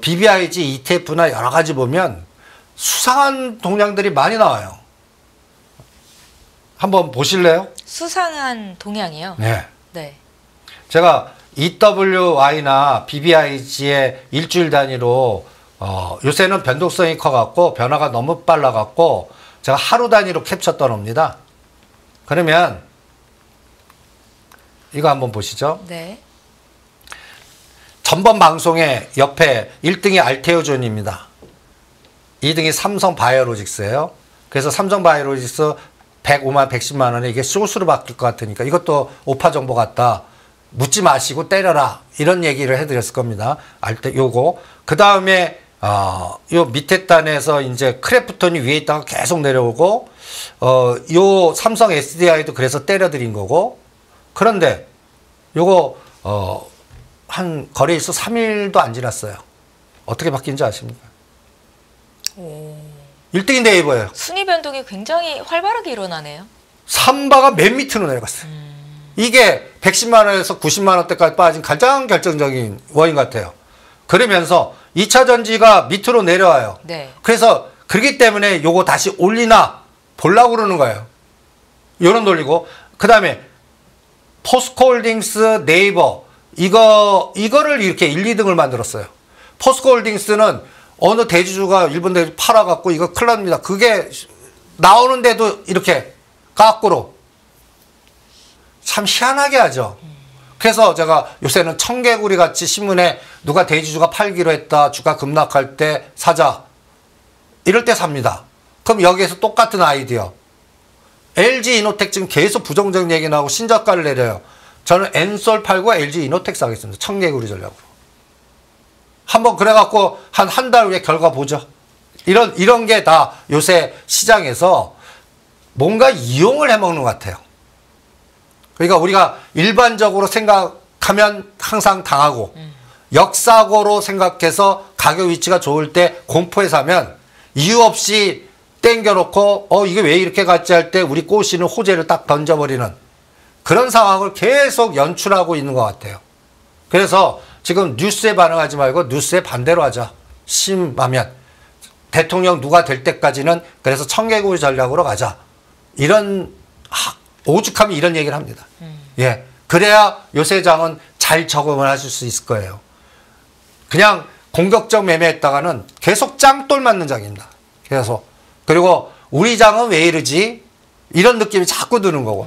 BBIG ETF나 여러 가지 보면 수상한 동향들이 많이 나와요. 한번 보실래요?
수상한 동향이요?
네.
네.
제가 EWY나 BBIG의 일주일 단위로 요새는 변동성이 커갖고 변화가 너무 빨라갖고 제가 하루 단위로 캡처 떠놉니다. 그러면 이거 한번 보시죠.
네.
전번 방송에 옆에 1등이 알테오존입니다. 2등이 삼성바이오로직스예요. 그래서 삼성바이오로직스 105만 110만 원에 이게 숏으로 바뀔 것 같으니까 이것도 오파 정보 같다. 묻지 마시고 때려라. 이런 얘기를 해드렸을 겁니다. 요거. 그 다음에 요 밑에 단에서 이제 크래프톤이 위에 있다가 계속 내려오고 요 삼성 SDI도 그래서 때려드린 거고. 그런데 요거 한 거래일수 3일도 안 지났어요. 어떻게 바뀐지 아십니까? 1등이 네이버예요.
순위 변동이 굉장히 활발하게 일어나네요.
삼바가 맨 밑으로 내려갔어요. 이게 110만 원에서 90만 원대까지 빠진 가장 결정적인 원인 같아요. 그러면서 2차 전지가 밑으로 내려와요.
네.
그래서 그렇기 때문에 요거 다시 올리나 보려고 그러는 거예요. 요런 돌리고 그 다음에 포스코홀딩스 네이버 이거를 이렇게 1, 2등을 만들었어요. 포스코홀딩스는 어느 대주주가 일본 대주주 팔아갖고 이거 큰일 납니다. 그게 나오는데도 이렇게 거꾸로 참 희한하게 하죠. 그래서 제가 요새는 청개구리 같이 신문에 누가 대주주가 팔기로 했다. 주가 급락할 때 사자. 이럴 때 삽니다. 그럼 여기에서 똑같은 아이디어. LG이노텍 지금 계속 부정적 얘기 나오고 신저가를 내려요. 저는 엔솔 팔고 LG이노텍 사겠습니다. 청개구리 전략으로. 한번 그래갖고 한 달 후에 결과 보죠. 이런 게 다 요새 시장에서 뭔가 이용을 해먹는 것 같아요. 그러니까 우리가 일반적으로 생각하면 항상 당하고 역사고로 생각해서 가격 위치가 좋을 때 공포에 사면 이유 없이 땡겨놓고 이게 왜 이렇게 갔지 할 때 우리 꼬시는 호재를 딱 던져버리는 그런 상황을 계속 연출하고 있는 것 같아요. 그래서 지금 뉴스에 반응하지 말고 뉴스에 반대로 하자. 심하면 대통령 누가 될 때까지는 그래서 청개구리 전략으로 가자. 이런 오죽하면 이런 얘기를 합니다. 예. 그래야 요새 장은 잘 적응을 하실 수 있을 거예요. 그냥 공격적 매매했다가는 계속 짱돌 맞는 장입니다. 계속. 그리고 우리 장은 왜 이러지? 이런 느낌이 자꾸 드는 거고.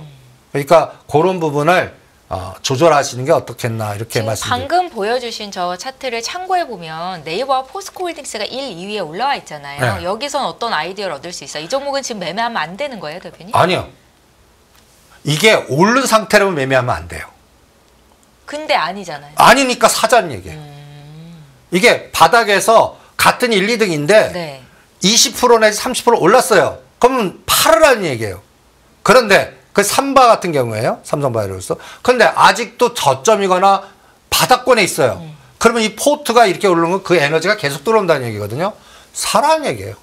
그러니까 그런 부분을 조절하시는 게 어떻겠나 이렇게 말씀드립니다.
방금 보여주신 저 차트를 참고해 보면 네이버와 포스코홀딩스가 1, 2위에 올라와 있잖아요.
네.
여기선 어떤 아이디어를 얻을 수 있어요? 이 종목은 지금 매매하면 안 되는 거예요, 대표님?
아니요. 이게 오른 상태로 매매하면 안 돼요.
근데 아니잖아요.
아니니까 사자는 얘기예요. 이게 바닥에서 같은 1, 2등인데
네.
20% 내지 30% 올랐어요. 그러면 팔으라는 얘기예요. 그런데 그 삼바 같은 경우에요. 삼성바이오로서. 그런데 아직도 저점이거나 바닥권에 있어요. 그러면 이 포트가 이렇게 오르면 그 에너지가 계속 들어온다는 얘기거든요. 사라는 얘기예요.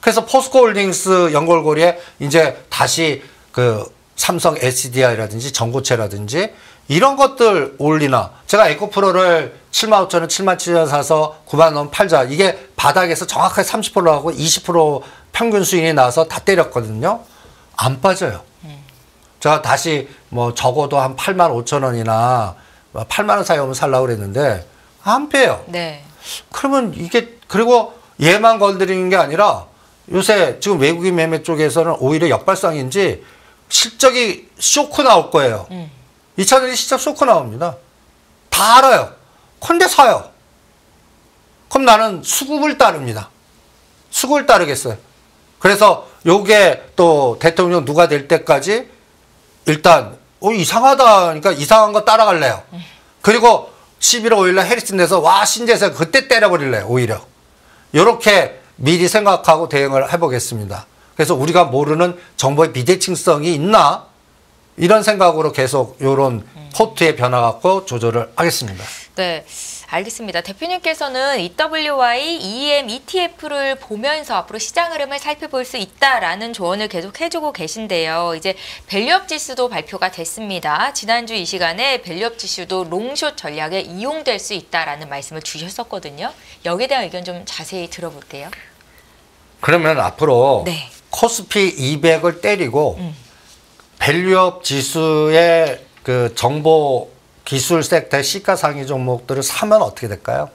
그래서 포스코홀딩스 연골고리에 이제 다시 그 삼성 SDI라든지 전고체라든지 이런 것들 올리나. 제가 에코프로를 75,000원, 77,000원 사서 9만 원 팔자. 이게 바닥에서 정확하게 30%하고 20% 평균 수익이 나와서 다 때렸거든요. 안 빠져요. 제가 다시 뭐 적어도 한 85,000원이나 8만 원 사이 오면 살라고 그랬는데 안 빼요.
네.
그러면 이게 그리고 얘만 건드리는 게 아니라 요새 지금 외국인 매매 쪽에서는 오히려 역발상인지 실적이 쇼크 나올 거예요. 2차전지 실적 쇼크 나옵니다. 다 알아요. 근데 사요. 그럼 나는 수급을 따릅니다. 수급을 따르겠어요. 그래서 요게 또 대통령 누가 될 때까지 일단 이상하다 그러니까 이상한 거 따라갈래요. 그리고 11월 5일날 해리슨 내서 와 신재생 그때 때려버릴래요. 오히려. 요렇게 미리 생각하고 대응을 해보겠습니다. 그래서 우리가 모르는 정보의 비대칭성이 있나? 이런 생각으로 계속 요런 포트의 변화 갖고 조절을 하겠습니다.
네, 알겠습니다. 대표님께서는 EWY, EM, ETF를 보면서 앞으로 시장 흐름을 살펴볼 수 있다라는 조언을 계속 해주고 계신데요. 이제 밸류업 지수도 발표가 됐습니다. 지난주 이 시간에 밸류업 지수도 롱숏 전략에 이용될 수 있다라는 말씀을 주셨었거든요. 여기에 대한 의견 좀 자세히 들어볼게요.
그러면 앞으로
네.
코스피 200을 때리고 밸류업 지수의 그 정보 기술 섹터의 시가상위 종목들을 사면 어떻게 될까요?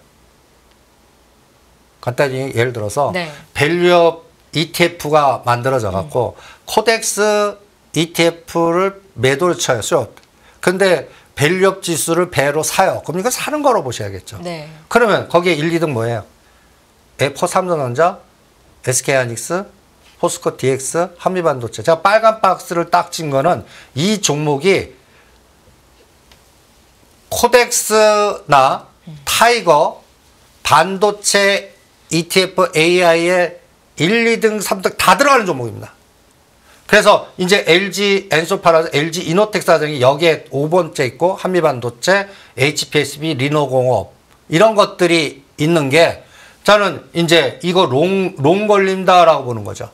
간단히 예를 들어서
네.
밸류업 ETF가 만들어져 갖고 코덱스 ETF를 매도를 쳐요. 숏. 근데 밸류업 지수를 배로 사요. 그럼 이거 사는 거로 보셔야겠죠.
네.
그러면 거기에 1, 2등 뭐예요? 삼성전자, SK하이닉스, 포스코 DX, 한미반도체. 제가 빨간 박스를 딱 친 거는 이 종목이 코덱스나 타이거, 반도체 ETF AI의 1, 2등, 3등 다 들어가는 종목입니다. 그래서 이제 LG 엔소파라, LG 이노텍 사정이 여기에 5번째 있고 한미반도체, HPSB, 리노공업 이런 것들이 있는 게 저는 이제 이거 롱 걸린다라고 보는 거죠.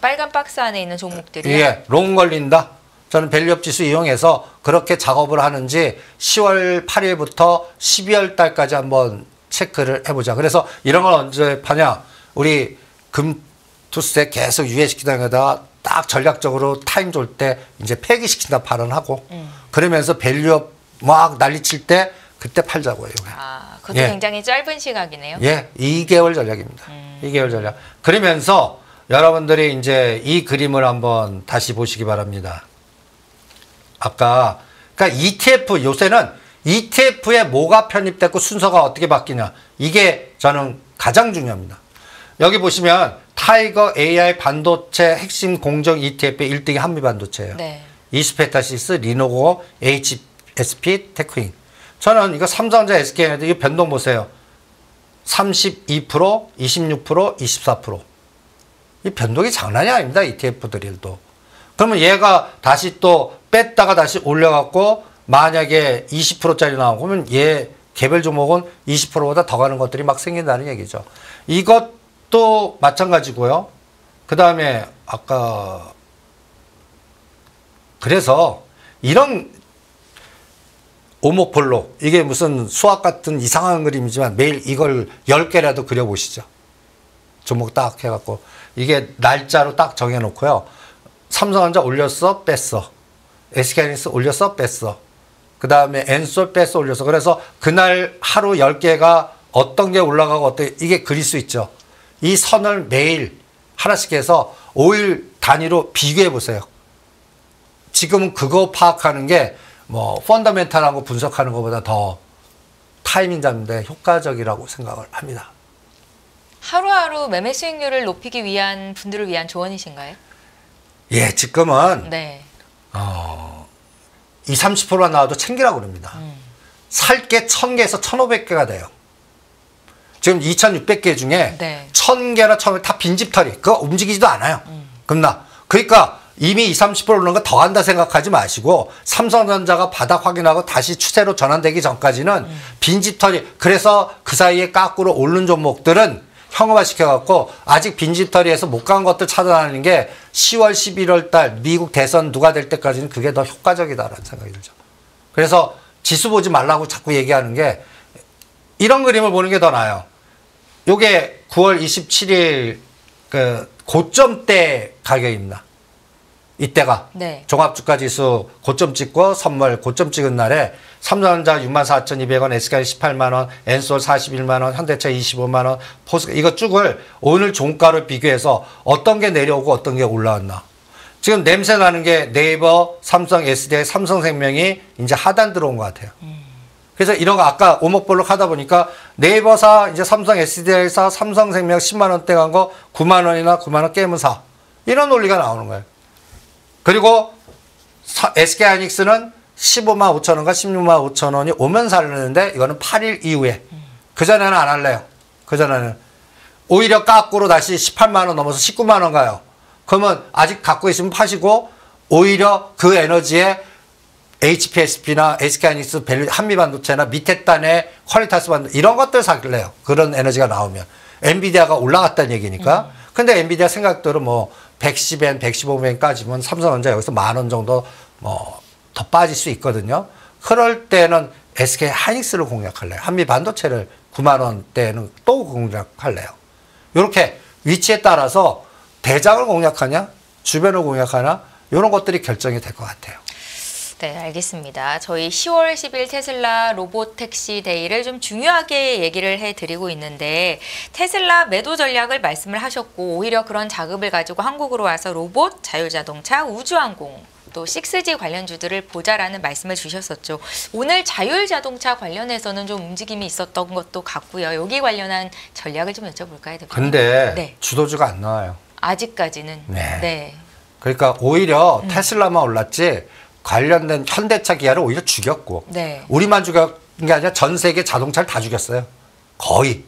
빨간 박스 안에 있는 종목들이
예, 롱 걸린다. 저는 밸류업 지수 이용해서 그렇게 작업을 하는지 10월 8일부터 12월 달까지 한번 체크를 해보자. 그래서 이런 걸 언제 파냐? 우리 금투세 계속 유예시키다가 딱 전략적으로 타임 줄 때 이제 폐기시킨다 발언하고 그러면서 밸류업 막 난리칠 때 그때 팔자고요.
아, 그것도
예.
굉장히 짧은 시각이네요.
예, 2개월 전략입니다. 2개월 전략. 그러면서 여러분들이 이제 이 그림을 한번 다시 보시기 바랍니다. 아까, 그러니까 ETF, 요새는 ETF에 뭐가 편입됐고 순서가 어떻게 바뀌냐. 이게 저는 가장 중요합니다. 여기 보시면 타이거 AI 반도체 핵심 공정 ETF의 1등이 한미반도체예요.
네.
이스페타시스, 리노고, HSP, 테크인. 저는 이거 삼성전자, SK하이닉스 이 변동 보세요. 32%, 26%, 24%. 이 변동이 장난이 아닙니다. ETF들도. 그러면 얘가 다시 또 뺐다가 다시 올려갖고 만약에 20%짜리 나오면 얘 개별 종목은 20%보다 더 가는 것들이 막 생긴다는 얘기죠. 이것도 마찬가지고요. 그 다음에 아까 그래서 이런 오목볼로 이게 무슨 수학 같은 이상한 그림이지만 매일 이걸 10개라도 그려보시죠. 종목 딱 해갖고 이게 날짜로 딱 정해놓고요. 삼성전자 올렸어, 뺐어. SK하이닉스 올렸어, 뺐어. 그 다음에 엔솔 뺐어, 올렸어. 그래서 그날 하루 10개가 어떤 게 올라가고 이게 그릴 수 있죠. 이 선을 매일 하나씩 해서 5일 단위로 비교해 보세요. 지금은 그거 파악하는 게 뭐 펀더멘탈한 거 분석하는 것보다 더 타이밍 잡는데 효과적이라고 생각을 합니다.
하루하루 매매 수익률을 높이기 위한 분들을 위한 조언이신가요?
예, 지금은
네.
20, 30%만 나와도 챙기라고 그럽니다. 살 게 1000개에서 1500개가 돼요. 지금 2600개 중에
네.
1000개나 1500개 다 빈집털이. 그거 움직이지도 않아요. 겁나. 그러니까 이미 20, 30% 오르는 거 더 한다 생각하지 마시고 삼성전자가 바닥 확인하고 다시 추세로 전환되기 전까지는 빈집털이. 그래서 그 사이에 까꾸로 오른 종목들은 형음화 시켜갖고 아직 빈집털이에서 못 간 것들 찾아내는 게 10월, 11월 달 미국 대선 누가 될 때까지는 그게 더 효과적이다라는 생각이 들죠. 그래서 지수 보지 말라고 자꾸 얘기하는 게 이런 그림을 보는 게 더 나아요. 요게 9월 27일 그 고점대 가격입니다. 이때가
네.
종합주가지수 고점 찍고 선물 고점 찍은 날에 삼성전자 64,200원, SK 18만원, 엔솔 41만원, 현대차 25만원, 포스코 이거 쭉을 오늘 종가로 비교해서 어떤 게 내려오고 어떤 게 올라왔나. 지금 냄새 나는 게 네이버, 삼성, SDI, 삼성생명이 이제 하단 들어온 것 같아요. 그래서 이런 거 아까 오목볼록 하다 보니까 네이버사, 이제 삼성, SDI사, 삼성생명 10만원대 간 거 9만원이나 9만원 게임은 사. 이런 논리가 나오는 거예요. 그리고 SK하이닉스는 15만 5천원과 16만 5천원이 오면 살렸는데 이거는 8일 이후에. 그전에는 안 할래요. 그전에는. 오히려 깎고로 다시 18만원 넘어서 19만원 가요. 그러면 아직 갖고 있으면 파시고 오히려 그 에너지에 HPSP나 SK하이닉스, 한미반도체나 밑에 단에 퀄리타스 반도체 이런 것들 사길래요. 그런 에너지가 나오면. 엔비디아가 올라갔다는 얘기니까. 근데 엔비디아 생각대로 뭐 110엔, 115엔까지면 삼성전자 여기서 10,000원 정도 뭐 더 빠질 수 있거든요. 그럴 때는 SK 하이닉스를 공략할래요. 한미 반도체를 9만원대는 또 공략할래요. 이렇게 위치에 따라서 대장을 공략하냐, 주변을 공략하냐, 이런 것들이 결정이 될 것 같아요.
네, 알겠습니다. 저희 10월 10일 테슬라 로보택시 데이를 좀 중요하게 얘기를 해드리고 있는데 테슬라 매도 전략을 말씀을 하셨고 오히려 그런 자금을 가지고 한국으로 와서 로봇, 자율자동차, 우주항공 또 6G 관련주들을 보자라는 말씀을 주셨었죠. 오늘 자율자동차 관련해서는 좀 움직임이 있었던 것도 같고요. 여기 관련한 전략을 좀 여쭤볼까요, 대표님?
근데
네.
주도주가 안 나와요.
아직까지는.
네.
네.
그러니까 오히려 테슬라만 올랐지 관련된 현대차, 기아를 오히려 죽였고
네.
우리만 죽였는 게 아니라 전 세계 자동차를 다 죽였어요. 거의.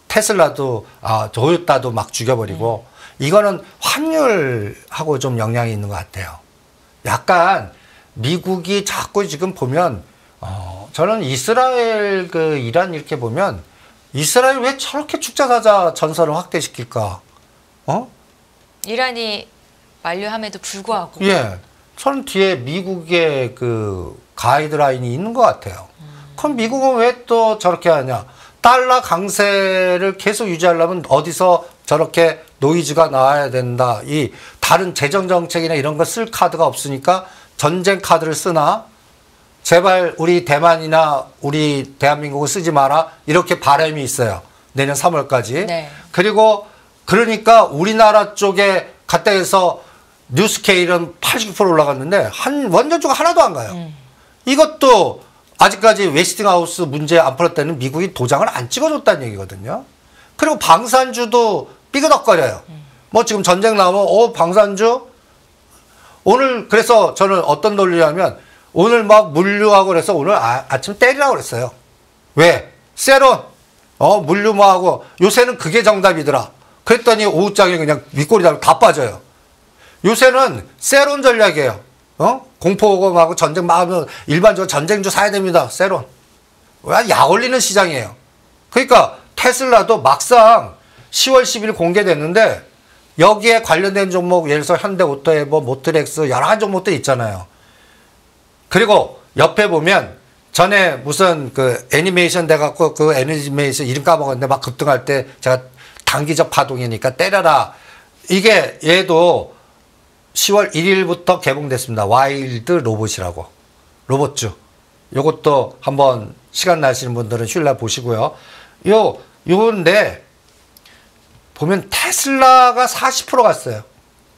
테슬라도 도요타도 막 죽여버리고 이거는 환율하고 좀 영향이 있는 것 같아요. 약간 미국이 자꾸 지금 보면 저는 이스라엘 이란 이렇게 보면 이스라엘 왜 저렇게 축자사자 전선을 확대시킬까?
이란이 만류함에도 불구하고.
예. 저는 뒤에 미국의 그 가이드라인이 있는 것 같아요. 그럼 미국은 왜 또 저렇게 하냐? 달러 강세를 계속 유지하려면 어디서 저렇게 노이즈가 나와야 된다. 이 다른 재정 정책이나 이런 거 쓸 카드가 없으니까 전쟁 카드를 쓰나? 제발 우리 대만이나 우리 대한민국은 쓰지 마라. 이렇게 바람이 있어요. 내년 3월까지.
네.
그리고 그러니까 우리나라 쪽에 갔다 해서 뉴스케일은 89% 올라갔는데 원전주가 하나도 안 가요. 이것도 아직까지 웨스팅하우스 문제 안 풀었을 때는 미국이 도장을 안 찍어줬다는 얘기거든요. 그리고 방산주도 삐그덕거려요. 뭐 지금 전쟁 나오면 방산주 오늘 그래서 저는 어떤 논리냐면 오늘 막 물류하고 그래서 오늘 아침 때리라고 그랬어요. 왜? 세론 물류 뭐 하고 요새는 그게 정답이더라. 그랬더니 오후장에 그냥 윗골이 다 빠져요. 요새는 세론 전략이에요. 공포하고 전쟁 막 하면 일반적으로 전쟁주 사야 됩니다. 세론. 약 올리는 시장이에요. 그러니까 테슬라도 막상 10월 10일 공개됐는데 여기에 관련된 종목 예를 들어서 현대오토에버, 모트렉스 여러 가지 종목들 있잖아요. 그리고 옆에 보면 전에 무슨 그 애니메이션 돼갖고 그 애니메이션 이름 까먹었는데 막 급등할 때 제가 단기적 파동이니까 때려라. 이게 얘도 10월 1일부터 개봉됐습니다. 와일드 로봇이라고. 로봇주. 요것도 한번 시간 나시는 분들은 휴일 날 보시고요. 요건데 보면 테슬라가 40% 갔어요.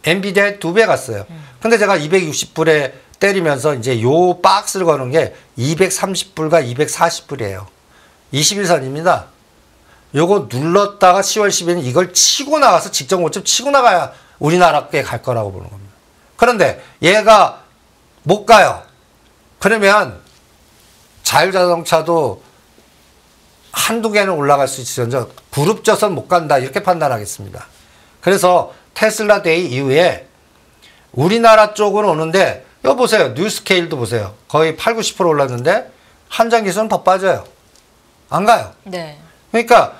엔비디아에 2배 갔어요. 근데 제가 260불에 때리면서 이제 요 박스를 거는 게 230불과 240불이에요. 21선입니다. 요거 눌렀다가 10월 10일은 이걸 치고 나가서 직전 고점 치고 나가야 우리나라께 갈 거라고 보는 겁니다. 그런데 얘가 못 가요. 그러면 자율자동차도 한두 개는 올라갈 수 있을지언정 부릅져선 못 간다 이렇게 판단하겠습니다. 그래서 테슬라 데이 이후에 우리나라 쪽으로 오는데 이거 보세요. 뉴스케일도 보세요. 거의 8, 90% 올랐는데 한전기술은 더 빠져요. 안 가요.
네.
그러니까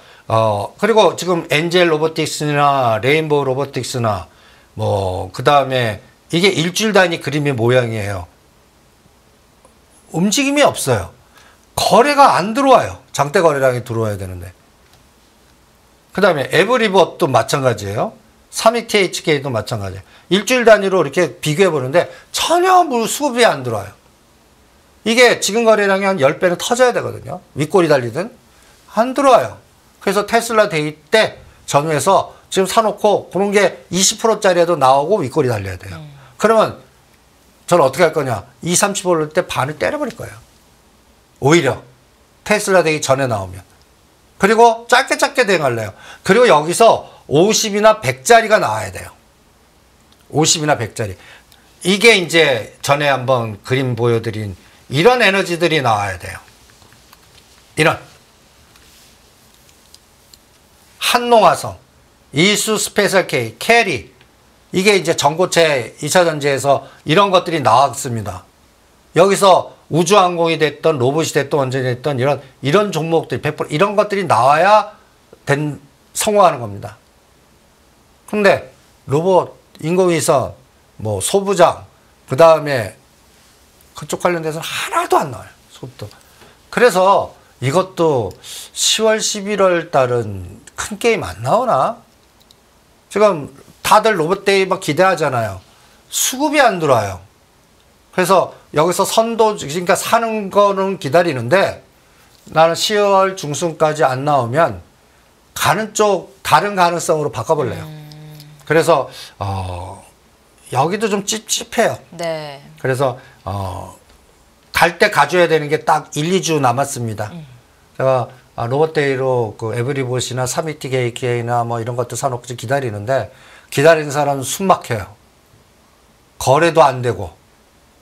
그리고 지금 엔젤 로보틱스나 레인보우 로보틱스나 뭐 그다음에 이게 일주일 단위 그림의 모양이에요. 움직임이 없어요. 거래가 안 들어와요. 장대 거래량이 들어와야 되는데. 그다음에 에브리봇도 마찬가지예요. 32THK도 마찬가지예요. 일주일 단위로 이렇게 비교해 보는데 전혀 수급이 안 들어와요. 이게 지금 거래량이 한 10배는 터져야 되거든요. 윗골이 달리든 안 들어와요. 그래서 테슬라 데이 때 전후에서 지금 사놓고 그런 게 20%짜리에도 나오고 윗골이 달려야 돼요. 그러면 저는 어떻게 할 거냐. 20, 30 오를 때 반을 때려버릴 거예요. 오히려 테슬라 되기 전에 나오면. 그리고 짧게 대응할래요. 그리고 여기서 50이나 100짜리가 나와야 돼요. 50이나 100짜리. 이게 이제 전에 한번 그림 보여드린 이런 에너지들이 나와야 돼요. 이런. 한농화성, 이수 스페셜 K, 캐리. 이게 이제 전고체 2차 전지에서 이런 것들이 나왔습니다. 여기서 우주항공이 됐던 로봇이 됐던 원전이 됐던 이런 종목들 100% 이런 것들이 나와야 성공하는 겁니다. 근데 로봇, 인공위성, 뭐 소부장, 그 다음에 그쪽 관련돼서는 하나도 안 나와요. 수급도. 그래서 이것도 10월, 11월 달은 큰 게임 안 나오나? 지금 다들 로봇데이 막 기대하잖아요. 수급이 안 들어와요. 그래서 여기서 선도, 그러니까 사는 거는 기다리는데 나는 10월 중순까지 안 나오면 가는 쪽 다른 가능성으로 바꿔볼래요. 그래서 여기도 좀 찝찝해요.
네.
그래서 갈 때 가져야 되는 게 딱 1, 2주 남았습니다. 제가 로봇데이로 그 에브리봇이나 32TK나 뭐 이런 것도 사놓고 좀 기다리는데 기다리는 사람은 숨 막혀요. 거래도 안 되고.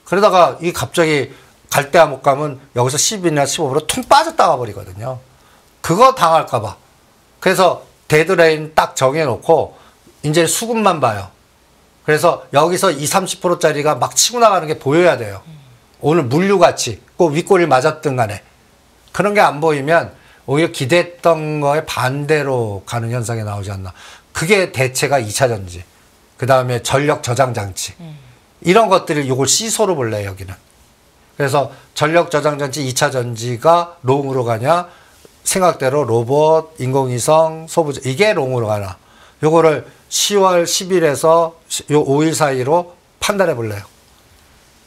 그러다가 이 갑자기 갈 때 못 가면 여기서 10이나 15% 퉁 빠졌다가 버리거든요. 그거 당할까봐. 그래서 데드라인 딱 정해놓고 이제 수급만 봐요. 그래서 여기서 20, 30%짜리가 막 치고 나가는 게 보여야 돼요. 오늘 물류같이 꼭 윗골을 맞았든 간에. 그런 게 안 보이면 오히려 기대했던 거에 반대로 가는 현상이 나오지 않나. 그게 대체가 2차 전지. 그 다음에 전력 저장 장치. 이런 것들을 요걸 시소로 볼래요, 여기는. 그래서 전력 저장 장치 2차 전지가 롱으로 가냐, 생각대로 로봇, 인공위성, 소부자, 이게 롱으로 가나. 요거를 10월 10일에서 요 5일 사이로 판단해 볼래요.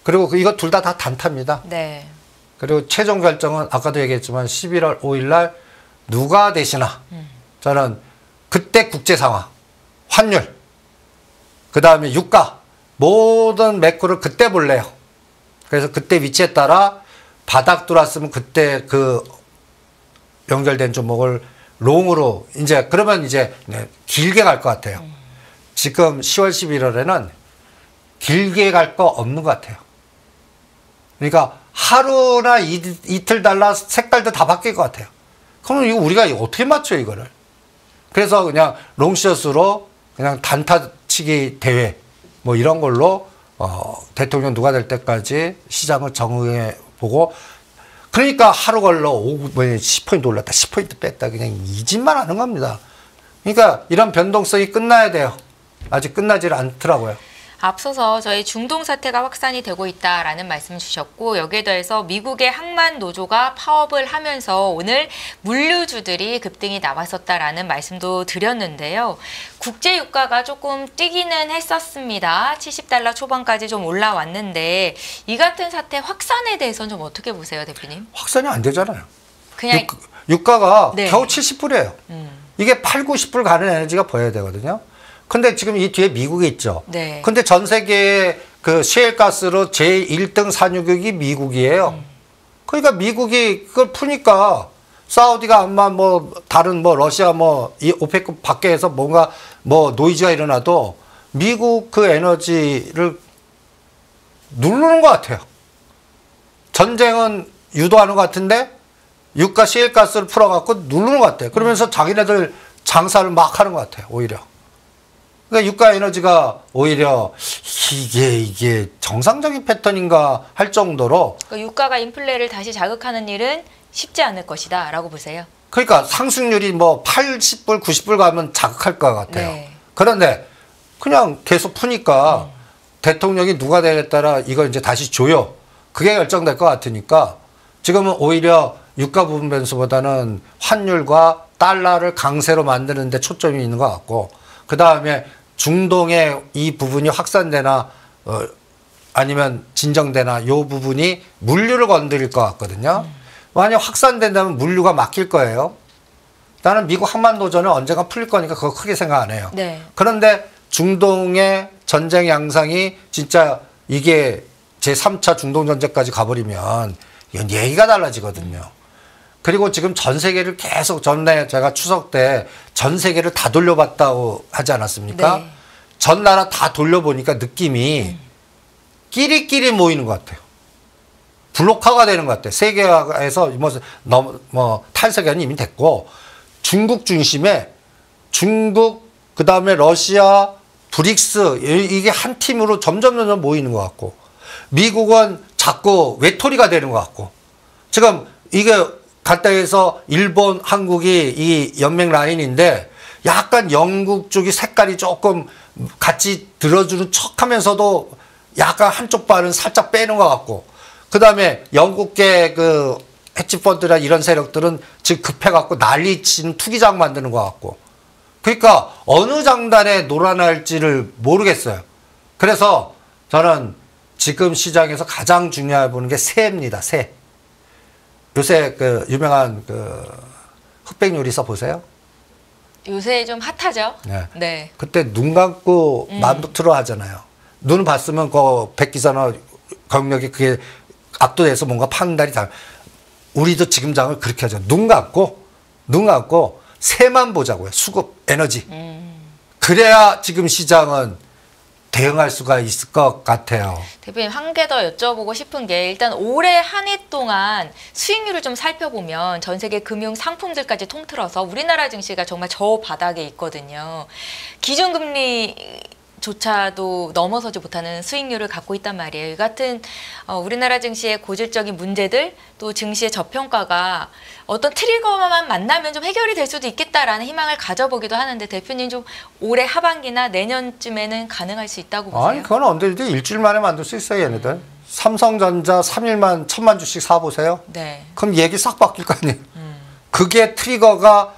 그리고 이거 둘 다 단타입니다.
네.
그리고 최종 결정은 아까도 얘기했지만 11월 5일 날 누가 되시나. 저는 그때 국제 상황, 환율, 그 다음에 유가, 모든 매크로를 그때 볼래요. 그래서 그때 위치에 따라 바닥 들어왔으면 그때 그 연결된 종목을 롱으로 이제 그러면 이제 길게 갈 것 같아요. 지금 10월 11월에는 길게 갈 거 없는 것 같아요. 그러니까 하루나 이틀 달라 색깔도 다 바뀔 것 같아요. 그러면 이거 우리가 어떻게 맞춰 이거를? 그래서 그냥 롱숏으로 그냥 단타치기 대회 뭐 이런 걸로 대통령 누가 될 때까지 시장을 정해 보고 그러니까 하루 걸러 10포인트 올랐다 10포인트 뺐다 그냥 이 짓만 하는 겁니다. 그러니까 이런 변동성이 끝나야 돼요. 아직 끝나질 않더라고요.
앞서서 저희 중동 사태가 확산이 되고 있다라는 말씀 주셨고 여기에 더해서 미국의 항만 노조가 파업을 하면서 오늘 물류주들이 급등이 나왔었다라는 말씀도 드렸는데요. 국제 유가가 조금 뛰기는 했었습니다. 70달러 초반까지 좀 올라왔는데 이 같은 사태 확산에 대해서는 좀 어떻게 보세요, 대표님?
확산이 안 되잖아요.
그냥
유가가
네.
겨우 70불이에요. 이게 8, 90불 가는 에너지가 보여야 되거든요. 근데 지금 이 뒤에 미국이 있죠.
네.
근데 전 세계의 그 셰일가스로 제1등 산유국이 미국이에요. 그러니까 미국이 그걸 푸니까 사우디가 아마 뭐 다른 뭐 러시아 뭐 이 오페크 밖에서 뭔가 뭐 노이즈가 일어나도 미국 그 에너지를 누르는 것 같아요. 전쟁은 유도하는 것 같은데 유가 셰일가스를 풀어갖고 누르는 것 같아요. 그러면서 자기네들 장사를 막 하는 것 같아요. 오히려. 그러니까 유가 에너지가 오히려 이게 정상적인 패턴인가 할 정도로
그러니까 유가가 인플레를 다시 자극하는 일은 쉽지 않을 것이다 라고 보세요.
그러니까 상승률이 뭐 80불, 90불 가면 자극할 것 같아요.
네.
그런데 그냥 계속 푸니까 대통령이 누가 되겠다라 이걸 이제 다시 줘요. 그게 결정될 것 같으니까 지금은 오히려 유가 부분 변수보다는 환율과 달러를 강세로 만드는 데 초점이 있는 것 같고 그 다음에 중동의 이 부분이 확산되나 아니면 진정되나 이 부분이 물류를 건드릴 것 같거든요. 만약 확산된다면 물류가 막힐 거예요. 나는 미국 한반도전은 언젠가 풀릴 거니까 그거 크게 생각 안 해요.
네.
그런데 중동의 전쟁 양상이 진짜 이게 제3차 중동전쟁까지 가버리면 이건 얘기가 달라지거든요. 그리고 지금 전 세계를 계속 전에 제가 추석 때 전 세계를 다 돌려봤다고 하지 않았습니까?
네.
전 나라 다 돌려보니까 느낌이 끼리끼리 모이는 것 같아요. 블록화가 되는 것 같아요. 세계화에서 뭐 탈세계는 이미 됐고 중국 중심에 중국 그다음에 러시아 브릭스 이게 한 팀으로 점점 모이는 것 같고 미국은 자꾸 외톨이가 되는 것 같고 지금 이게 갈대에서 일본, 한국이 이 연맹 라인인데 약간 영국 쪽이 색깔이 조금 같이 들어주는 척하면서도 약간 한쪽 발은 살짝 빼는 것 같고 그 다음에 영국계 그 헤지펀드나 이런 세력들은 지금 급해갖고 난리치는 투기장 만드는 것 같고 그러니까 어느 장단에 놀아날지를 모르겠어요. 그래서 저는 지금 시장에서 가장 중요해 보는 게 새입니다. 새. 요새 그 유명한 그 흑백 요리사 보세요.
요새 좀 핫하죠?
네.
네.
그때 눈 감고 만두트로 하잖아요. 눈 봤으면 그 백기사나 경력이 그게 압도돼서 뭔가 판단이 다. 우리도 지금 장을 그렇게 하죠. 눈 감고 새만 보자고요. 수급, 에너지. 그래야 지금 시장은 대응할 수가 있을 것 같아요.
대표님 한 개 더 여쭤보고 싶은 게 일단 올해 한 해 동안 수익률을 좀 살펴보면 전 세계 금융 상품들까지 통틀어서 우리나라 증시가 정말 저 바닥에 있거든요. 기준금리 조차도 넘어서지 못하는 수익률을 갖고 있단 말이에요. 이 같은 우리나라 증시의 고질적인 문제들 또 증시의 저평가가 어떤 트리거만 만나면 좀 해결이 될 수도 있겠다라는 희망을 가져보기도 하는데 대표님 좀 올해 하반기나 내년쯤에는 가능할 수 있다고 보세요?
아니 그건 안 되는데 일주일 만에 만들 수 있어요 얘네들. 삼성전자 3일만 1000만 주씩 사보세요.
네.
그럼 얘기 싹 바뀔 거 아니에요. 그게 트리거가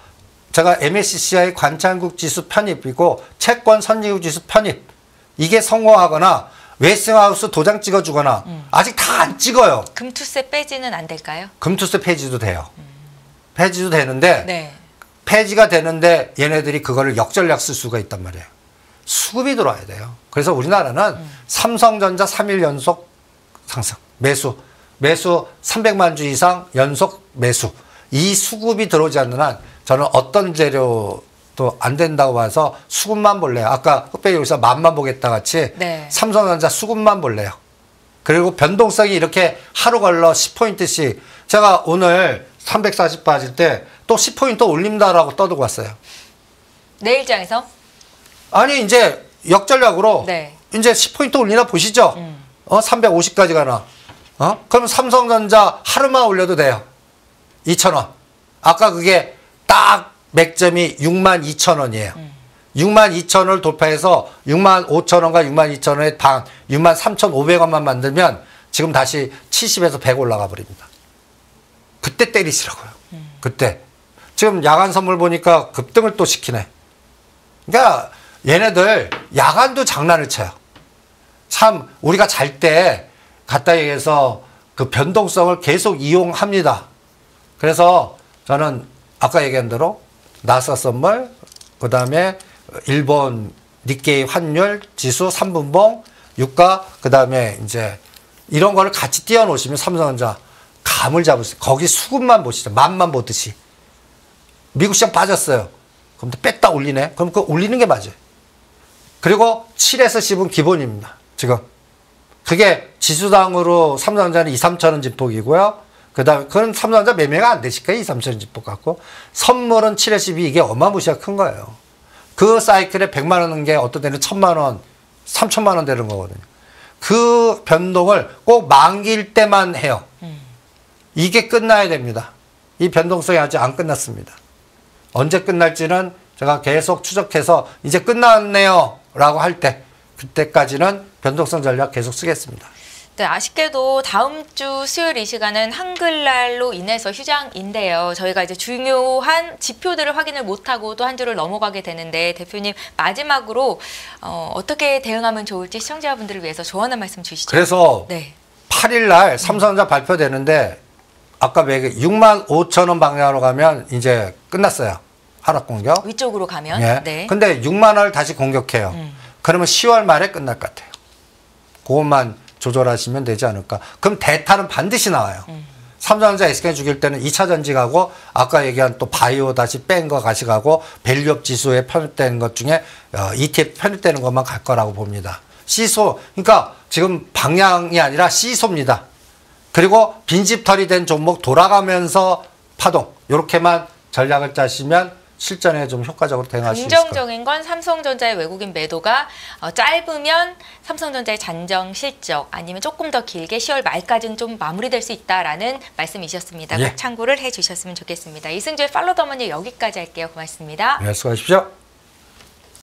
제가 MSCI 관찰국 지수 편입이고 채권 선진국 지수 편입 이게 성공하거나 웨스팅하우스 도장 찍어주거나 아직 다 안 찍어요.
금투세 빼지는 안 될까요?
금투세 폐지도 돼요. 폐지도 되는데
네.
폐지가 되는데 얘네들이 그거를 역전략 쓸 수가 있단 말이에요. 수급이 들어와야 돼요. 그래서 우리나라는 삼성전자 3일 연속 상승 매수 300만 주 이상 연속 매수 이 수급이 들어오지 않는 한 저는 어떤 재료도 안 된다고 봐서 수급만 볼래요. 아까 흑백 요리사 맛만 보겠다 같이
네.
삼성전자 수급만 볼래요. 그리고 변동성이 이렇게 하루 걸러 10포인트씩 제가 오늘 340 빠질 때 또 10포인트 올린다라고 떠들고 왔어요.
내일장에서?
아니 이제 역전략으로
네.
이제 10포인트 올리나 보시죠. 350까지 가나. 그럼 삼성전자 하루만 올려도 돼요. 2,000원. 아까 그게 딱 맥점이 62,000원이에요. 62,000원을 돌파해서 65,000원과 62,000원의 반 63,500원만 만들면 지금 다시 70에서 100 올라가 버립니다. 그때 때리시라고요. 그때. 지금 야간 선물 보니까 급등을 또 시키네. 그러니까 얘네들 야간도 장난을 쳐요. 참 우리가 잘 때 갖다 얘기해서 그 변동성을 계속 이용합니다. 그래서 저는 아까 얘기한 대로 나사 선물, 그 다음에 일본 니케이 환율 지수 3분봉, 유가, 그 다음에 이제 이런 거를 같이 띄워 놓으시면 삼성전자 감을 잡으세요. 거기 수급만 보시죠. 맛만 보듯이. 미국 시장 빠졌어요. 그럼 또 뺐다 올리네. 그럼 그 올리는 게 맞아요. 그리고 7에서 10은 기본입니다. 지금. 그게 지수당으로 삼성전자는 2, 3천원 진폭이고요. 그 다음에 그건 삼성전자 매매가 안 되실까요? 2, 3천원 진폭 갖고. 선물은 7에 12 이게 어마무시하게 큰 거예요. 그 사이클에 100만 원인 게 어떤 데는 1,000만 원, 3천만 원 되는 거거든요. 그 변동을 꼭 만기일 때만 해요. 이게 끝나야 됩니다. 이 변동성이 아직 안 끝났습니다. 언제 끝날지는 제가 계속 추적해서 이제 끝났네요 라고 할 때 그때까지는 변동성 전략 계속 쓰겠습니다.
네, 아쉽게도 다음 주 수요일 이 시간은 한글날로 인해서 휴장인데요. 저희가 이제 중요한 지표들을 확인을 못하고 또 한 주를 넘어가게 되는데 대표님 마지막으로 어떻게 대응하면 좋을지 시청자분들을 위해서 조언 한 말씀 주시죠.
그래서
네.
8일 날 삼성전자 발표되는데 아까 65,000원 방향으로 가면 이제 끝났어요. 하락 공격.
위쪽으로 가면.
예.
네.
근데 6만 원을 다시 공격해요. 그러면 10월 말에 끝날 것 같아요. 그것만 조절하시면 되지 않을까. 그럼 대타는 반드시 나와요. 삼성전자 SK 죽일 때는 2차 전직하고 아까 얘기한 또 바이오 다시 뺀 거 같이 가고 밸류업 지수에 편입된 것 중에 ETF 편입되는 것만 갈 거라고 봅니다. 시소, 그러니까 지금 방향이 아니라 시소입니다. 그리고 빈집털이 된 종목 돌아가면서 파동, 이렇게만 전략을 짜시면 실전에 좀 효과적으로 대응할 수 있을 거예요.
긍정적인 건 삼성전자의 외국인 매도가 짧으면 삼성전자의 잔정 실적 아니면 조금 더 길게 10월 말까지는 좀 마무리될 수 있다라는 말씀이셨습니다.
예.
꼭 참고를 해주셨으면 좋겠습니다. 이승주의 팔로우 더 머니 여기까지 할게요. 고맙습니다.
네, 수고하십시오.